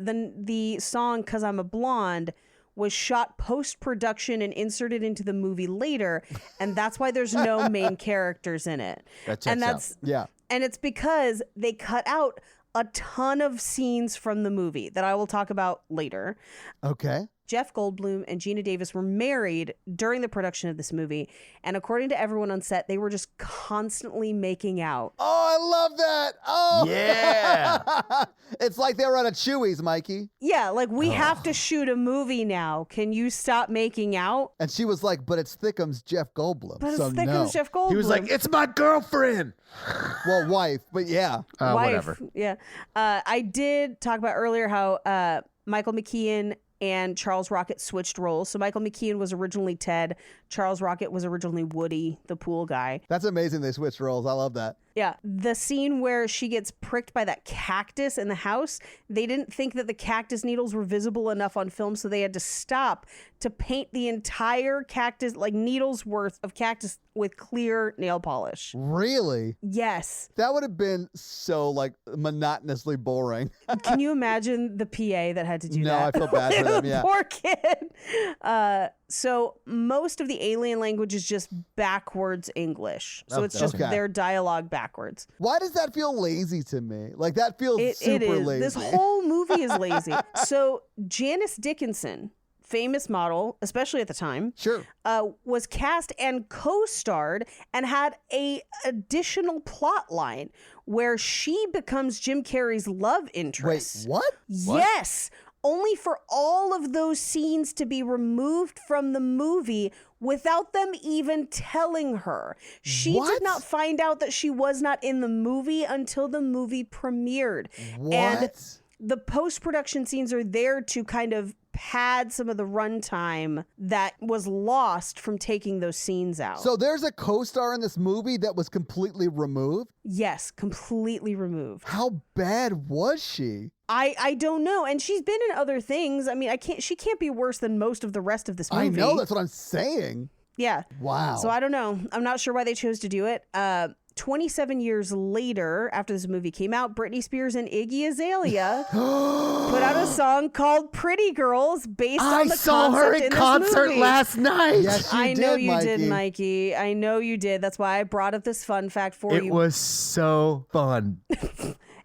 the song "'Cause I'm a Blonde" was shot post-production and inserted into the movie later, and that's why there's no main characters in it. That checks out. Yeah. And it's because they cut out a ton of scenes from the movie that I will talk about later. Okay. Jeff Goldblum and Gina Davis were married during the production of this movie, and according to everyone on set, they were just constantly making out. Oh, I love that. Oh. Yeah. It's like they were at a Chewy's, Mikey. Yeah, like, we have to shoot a movie now. Can you stop making out? And she was like, but it's Thickums Jeff Goldblum. But so it's thick no. as Jeff Goldblum. He was like, "It's my girlfriend." Well, wife, but yeah. Wife. Whatever. Yeah. I did talk about earlier how Michael McKean and Charles Rocket switched roles. So Michael McKean was originally Ted. Charles Rocket was originally Woody, the pool guy. That's amazing they switched roles. I love that. Yeah. The scene where she gets pricked by that cactus in the house, they didn't think that the cactus needles were visible enough on film, so they had to stop to paint the entire cactus, like needles worth of cactus, with clear nail polish. Really? Yes. That would have been so, like, monotonously boring. Can you imagine the PA that had to do No, that? I feel bad for them, yeah. Poor kid. So most of the alien language is just backwards English. So it's just Okay. their dialogue backwards. Why does that feel lazy to me? Like, that feels It super is. lazy. This whole movie is lazy. So Janice Dickinson, famous model, especially at the time, Sure. was cast and co-starred and had a additional plot line where she becomes Jim Carrey's love interest. Wait, what? Yes. Only for all of those scenes to be removed from the movie without them even telling her. She What? did not find out that she was not in the movie until the movie premiered. What? And the post-production scenes are there to kind of pad some of the runtime that was lost from taking those scenes out. So there's a co-star in this movie that was completely removed? Yes, completely removed. How bad was she? I don't know. And she's been in other things. I mean, she can't be worse than most of the rest of this movie. I know, that's what I'm saying. Yeah. Wow. So I don't know. I'm not sure why they chose to do it. 27 years later, after this movie came out, Britney Spears and Iggy Azalea put out a song called Pretty Girls based on the I saw her concept in this concert movie. last night. Yes, you I know you Mikey. did, Mikey. I know you did. That's why I brought up this fun fact for It you. was so fun.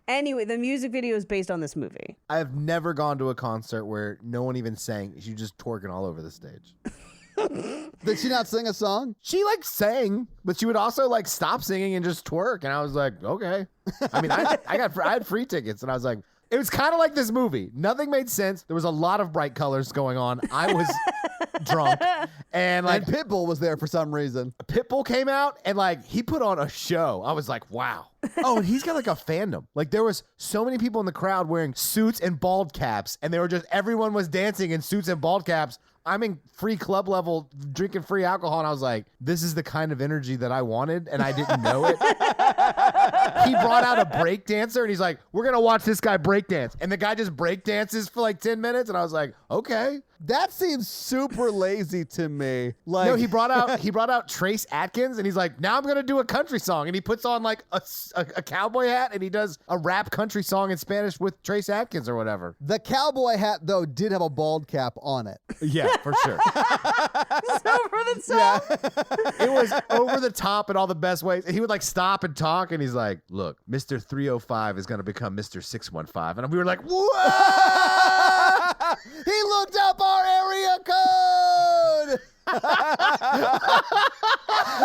Anyway, the music video is based on this movie. I've never gone to a concert where no one even sang. You just twerking all over the stage. Did she not sing a song? She like sang, but she would also like stop singing and just twerk. And I was like, okay. I mean, I had free tickets, and I was like, it was kind of like this movie. Nothing made sense. There was a lot of bright colors going on. I was drunk, and like Pitbull was there for some reason. Pitbull came out, and like he put on a show. I was like, wow. Oh, and he's got like a fandom. Like there was so many people in the crowd wearing suits and bald caps, and they were just everyone was dancing in suits and bald caps. I'm in free club level drinking free alcohol, and I was like, this is the kind of energy that I wanted, and I didn't know it. He brought out a break dancer, and he's like, we're going to watch this guy break dance. And the guy just break dances for like 10 minutes, and I was like, okay. That seems super lazy to me. Like, no, he brought out Trace Atkins, and he's like, now I'm gonna do a country song, and he puts on like a cowboy hat, and he does a rap country song in Spanish with Trace Atkins or whatever. The cowboy hat though did have a bald cap on it. Yeah, for sure. It's over the top. It was over the top in all the best ways. And he would like stop and talk, and he's like, look, Mr. 305 is gonna become Mr. 615, and we were like, what? He looked up our area code.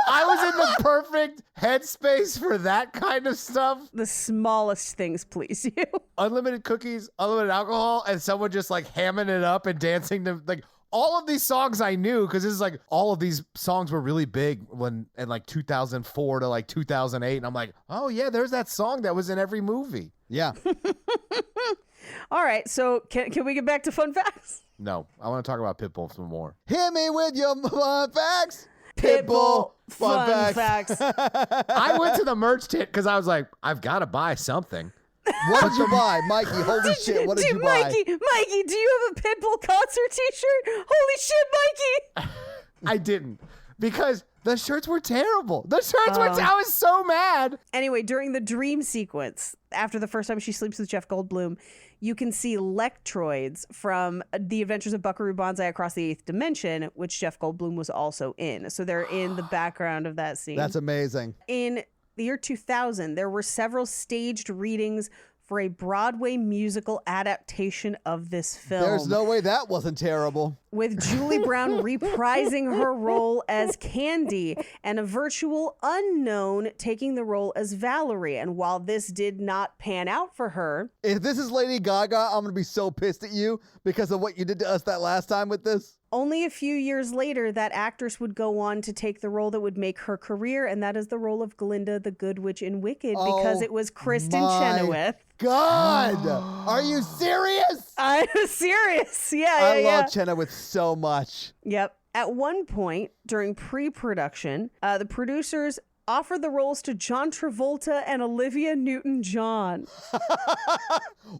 I was in the perfect headspace for that kind of stuff. The smallest things please you. Unlimited cookies, unlimited alcohol, and someone just like hamming it up and dancing to like all of these songs I knew, because this is like all of these songs were really big when in like 2004 to like 2008, and I'm like, oh yeah, there's that song that was in every movie. Yeah. All right, so can we get back to fun facts? No, I want to talk about Pitbull some more. Hit me with your fun facts. Pitbull fun facts. I went to the merch tent because I was like, I've got to buy something. What did you buy, Mikey? Holy shit! What did you buy? Mikey, do you have a Pitbull concert T-shirt? Holy shit, Mikey! I didn't, because the shirts were terrible. The shirts were. I was so mad. Anyway, during the dream sequence, after the first time she sleeps with Jeff Goldblum, you can see Lectroids from The Adventures of Buckaroo Banzai Across the Eighth Dimension, which Jeff Goldblum was also in. So they're in the background of that scene. That's amazing. In the year 2000, there were several staged readings for a Broadway musical adaptation of this film. There's no way that wasn't terrible. With Julie Brown reprising her role as Candy and a virtual unknown taking the role as Valerie. And while this did not pan out for her... If this is Lady Gaga, I'm going to be so pissed at you because of what you did to us that last time with this. Only a few years later, that actress would go on to take the role that would make her career, and that is the role of Glinda the Good Witch in Wicked, because it was Kristen Chenoweth. God! Are you serious? I'm serious. Yeah, I love Chenoweth so much. Yep. At one point during pre-production, the producers offered the roles to John Travolta and Olivia Newton-John.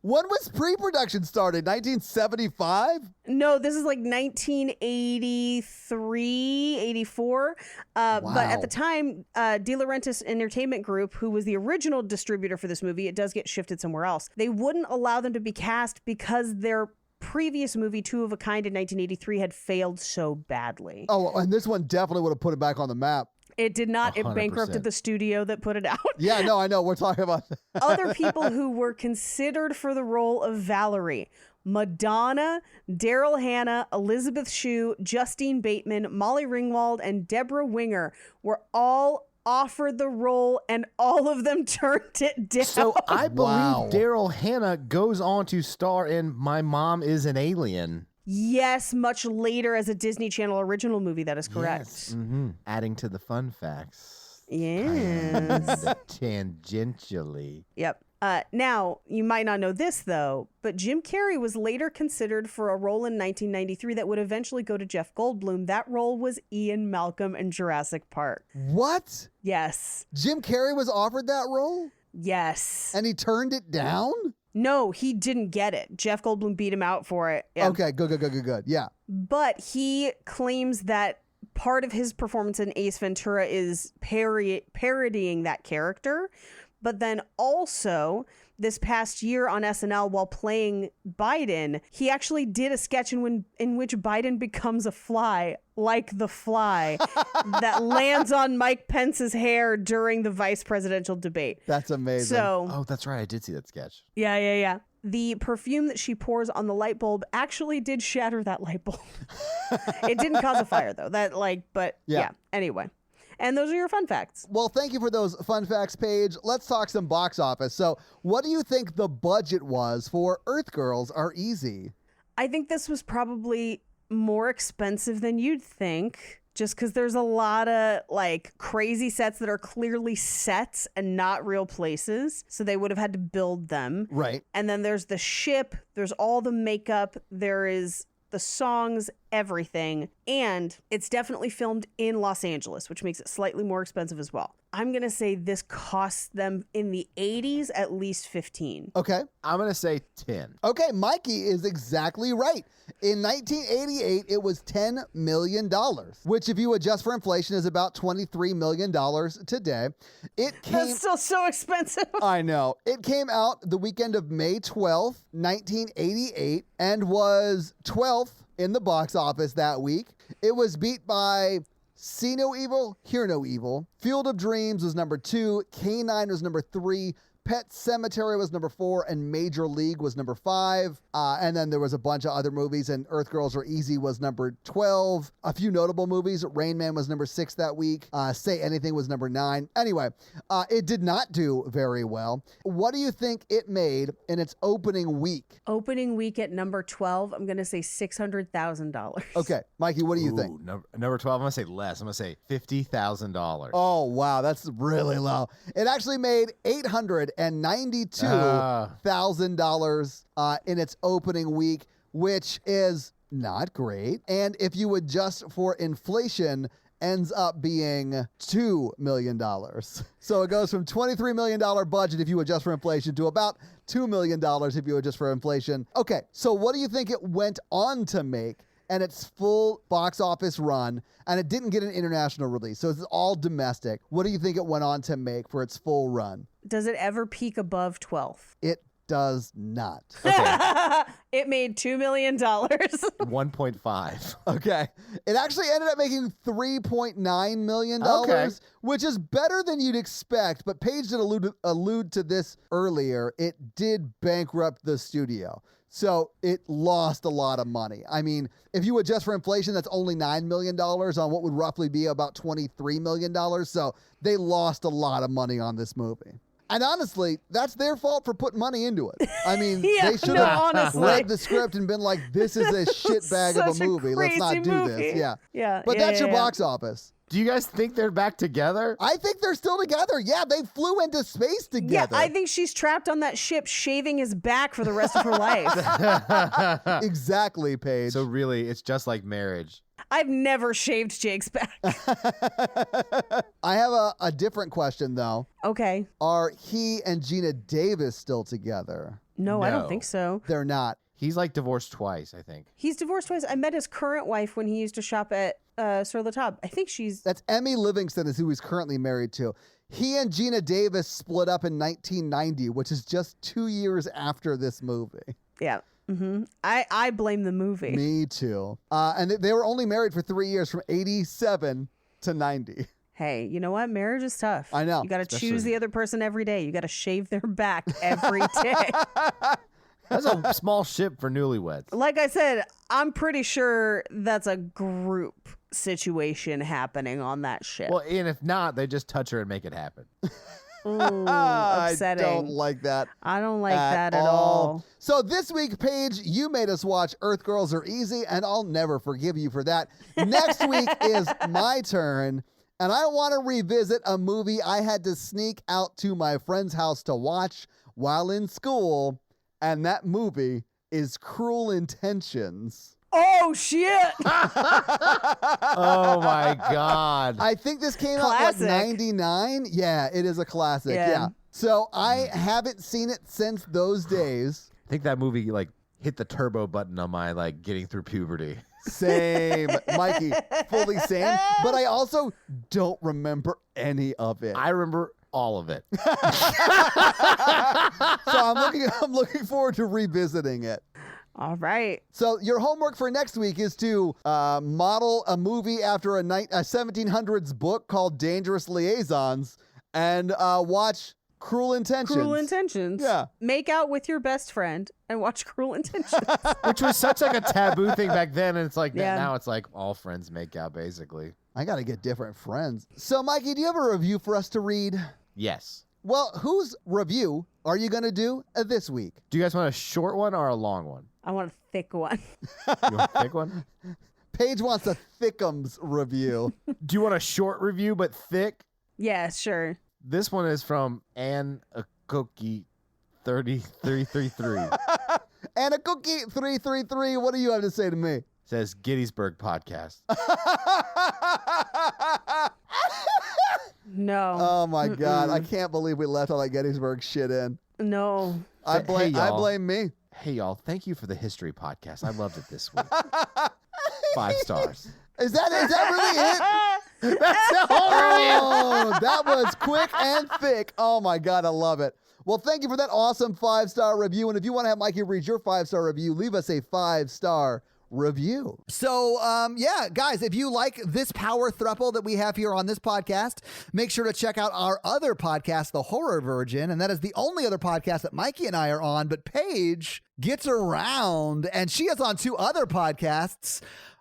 When was pre-production started? 1975? No, this is like 1983, 84. But at the time, De Laurentiis Entertainment Group, who was the original distributor for this movie, it does get shifted somewhere else. They wouldn't allow them to be cast because their previous movie, Two of a Kind in 1983, had failed so badly. Oh, and this one definitely would have put it back on the map. It did not. 100%. It bankrupted the studio that put it out. Yeah, no, I know. We're talking about Other people who were considered for the role of Valerie: Madonna, Daryl Hannah, Elizabeth Shue, Justine Bateman, Molly Ringwald, and Deborah Winger were all offered the role, and all of them turned it down. So I believe Wow. Daryl Hannah goes on to star in My Mom is an Alien. Yes, much later as a Disney Channel original movie. That is correct. Yes. Mm-hmm. Adding to the fun facts. Yes. Tangentially. Yep. Now, you might not know this, though, but Jim Carrey was later considered for a role in 1993 that would eventually go to Jeff Goldblum. That role was Ian Malcolm in Jurassic Park. What? Yes. Jim Carrey was offered that role? Yes. And he turned it down? No, he didn't get it. Jeff Goldblum beat him out for it. Yeah. Okay, good. Yeah. But he claims that part of his performance in Ace Ventura is parodying that character, But then also this past year on SNL, while playing Biden, he actually did a sketch in which Biden becomes a fly, like the fly, that lands on Mike Pence's hair during the vice presidential debate. That's amazing. Oh, that's right. I did see that sketch. Yeah. The perfume that she pours on the light bulb actually did shatter that light bulb. It didn't cause a fire, though. But anyway. And those are your fun facts. Well, thank you for those fun facts, Paige. Let's talk some box office. So what do you think the budget was for Earth Girls Are Easy? I think this was probably more expensive than you'd think, just because there's a lot of crazy sets that are clearly sets and not real places. So they would have had to build them. Right. And then there's the ship, there's all the makeup, there is the songs, everything. And it's definitely filmed in Los Angeles, which makes it slightly more expensive as well. I'm going to say this cost them in the 80s at least 15. Okay. I'm going to say 10. Okay, Mikey is exactly right. In 1988, it was $10 million, which if you adjust for inflation is about $23 million today. That's still so expensive. I know. It came out the weekend of May 12th, 1988, and was 12th in the box office that week. It was beat by See No Evil, Hear No Evil. Field of Dreams was number 2. K-9 was number 3. Pet Sematary was number 4, and Major League was number 5. And then there was a bunch of other movies, and Earth Girls Are Easy was number 12. A few notable movies. Rain Man was number 6 that week. Say Anything was number 9. Anyway, it did not do very well. What do you think it made in its opening week? Opening week at number 12, I'm going to say $600,000. Okay, Mikey, what do you think? Number 12, I'm going to say less. I'm going to say $50,000. Oh, wow, that's really low. It actually made $892,000 in its opening week, which is not great. And if you adjust for inflation, ends up being $2 million. So it goes from $23 million budget if you adjust for inflation to about $2 million if you adjust for inflation. Okay, so what do you think it went on to make and its full box office run? And it didn't get an international release, so it's all domestic. What do you think it went on to make for its full run? Does it ever peak above 12? It does not. Okay. It made $2 million. 1.5. Okay. It actually ended up making $3.9 million, which is better than you'd expect. But Paige did allude to this earlier. It did bankrupt the studio. So it lost a lot of money. I mean, if you adjust for inflation, that's only $9 million on what would roughly be about $23 million. So they lost a lot of money on this movie. And honestly, that's their fault for putting money into it. I mean, they should have read the script and been like, this is a shitbag of a movie. Let's not do this. Yeah. But that's your box office. Do you guys think they're back together? I think they're still together. Yeah, they flew into space together. Yeah, I think she's trapped on that ship shaving his back for the rest of her life. Exactly, Paige. So really, it's just like marriage. I've never shaved Jake's back. I have a different question, though. Okay. Are he and Gina Davis still together? No, I don't think so. They're not. He's like divorced twice, I think. He's divorced twice. I met his current wife when he used to shop at Sur La Table. I think she's... That's Emmy Livingston is who he's currently married to. He and Gina Davis split up in 1990, which is just 2 years after this movie. Yeah. Mm-hmm. I blame the movie. Me too. And they were only married for 3 years, from 87 to 90. Hey, you know what? Marriage is tough. I know. You got to choose the other person every day. You got to shave their back every day. That's a small ship for newlyweds. Like I said, I'm pretty sure that's a group situation happening on that ship. Well, and if not, they just touch her and make it happen. Ooh, upsetting. I don't like that. I don't like that at all. So this week, Paige, you made us watch Earth Girls Are Easy, and I'll never forgive you for that. Next week is my turn, and I want to revisit a movie I had to sneak out to my friend's house to watch while in school, and that movie is Cruel Intentions. Oh, shit. Oh, my God. I think this came out like 99. Yeah, it is a classic. Yeah. So I haven't seen it since those days. I think that movie like hit the turbo button on my like getting through puberty. Same. Mikey, fully same. But I also don't remember any of it. I remember all of it. So I'm looking forward to revisiting it. All right. So your homework for next week is to model a movie after a 1700s book called Dangerous Liaisons and watch Cruel Intentions. Cruel Intentions. Yeah. Make out with your best friend and watch Cruel Intentions. Which was such like a taboo thing back then, and it's like Yeah. now it's like all friends make out basically. I got to get different friends. So Mikey, do you have a review for us to read? Yes. Well, whose review are you going to do this week? Do you guys want a short one or a long one? I want a thick one. You want a thick one? Paige wants a Thickums review. Do you want a short review but thick? Yeah, sure. This one is from Ann Cookie 3333. And a cookie 333. What do you have to say to me? Says Gettysburg Podcast. No. Oh my God. I can't believe we left all that Gettysburg shit in. No. I Hey, y'all. blame me. Hey y'all, thank you for the history podcast. I loved it this week. 5 stars. Is that really it? That's the whole review. Oh, that was quick and thick. Oh my God, I love it. Well, thank you for that awesome 5-star review. And if you want to have Mikey read your 5-star review, leave us a 5-star review. So, yeah, guys, if you like this power throuple that we have here on this podcast, make sure to check out our other podcast, The Horror Virgin. And that is the only other podcast that Mikey and I are on. But Paige gets around, and she is on 2 other podcasts,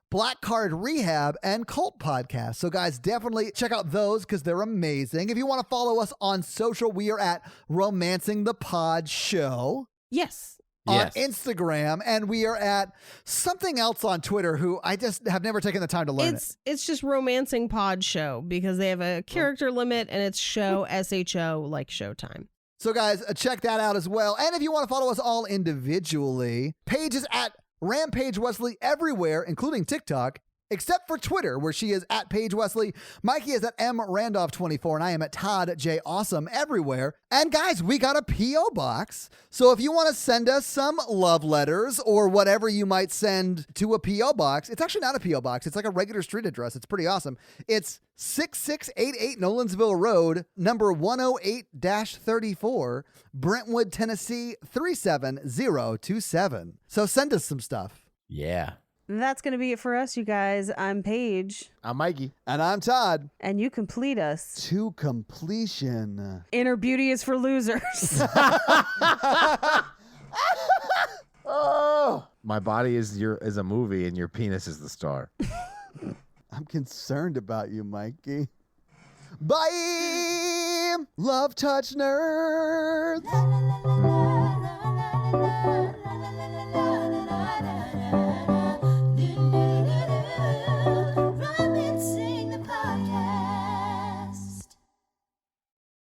Black Card Rehab and Cult Podcast. So guys, definitely check out those because they're amazing. If you want to follow us on social, we are at Romancing the Pod Show Yes. on Yes. Instagram, and we are at something else on Twitter who I just have never taken the time to learn It's just Romancing Pod Show because they have a character limit and it's show SHO like Showtime. So guys, check that out as well. And if you want to follow us all individually, Paige is at Rampage Wesley everywhere, including TikTok, except for Twitter, where she is at Paige Wesley. Mikey is at mrandolph24, and I am at Todd J. Awesome everywhere. And guys, we got a P.O. box. So if you want to send us some love letters or whatever you might send to a P.O. box, it's actually not a P.O. box. It's like a regular street address. It's pretty awesome. It's 6688 Nolensville Road, number 108-34, Brentwood, Tennessee 37027. So send us some stuff. Yeah. That's going to be it for us, you guys. I'm Paige, I'm Mikey. And I'm Todd. and you complete us. To completion. Inner beauty is for losers. Oh, My body is a movie and your penis is the star. I'm concerned about you, Mikey. Bye, love touch nerds.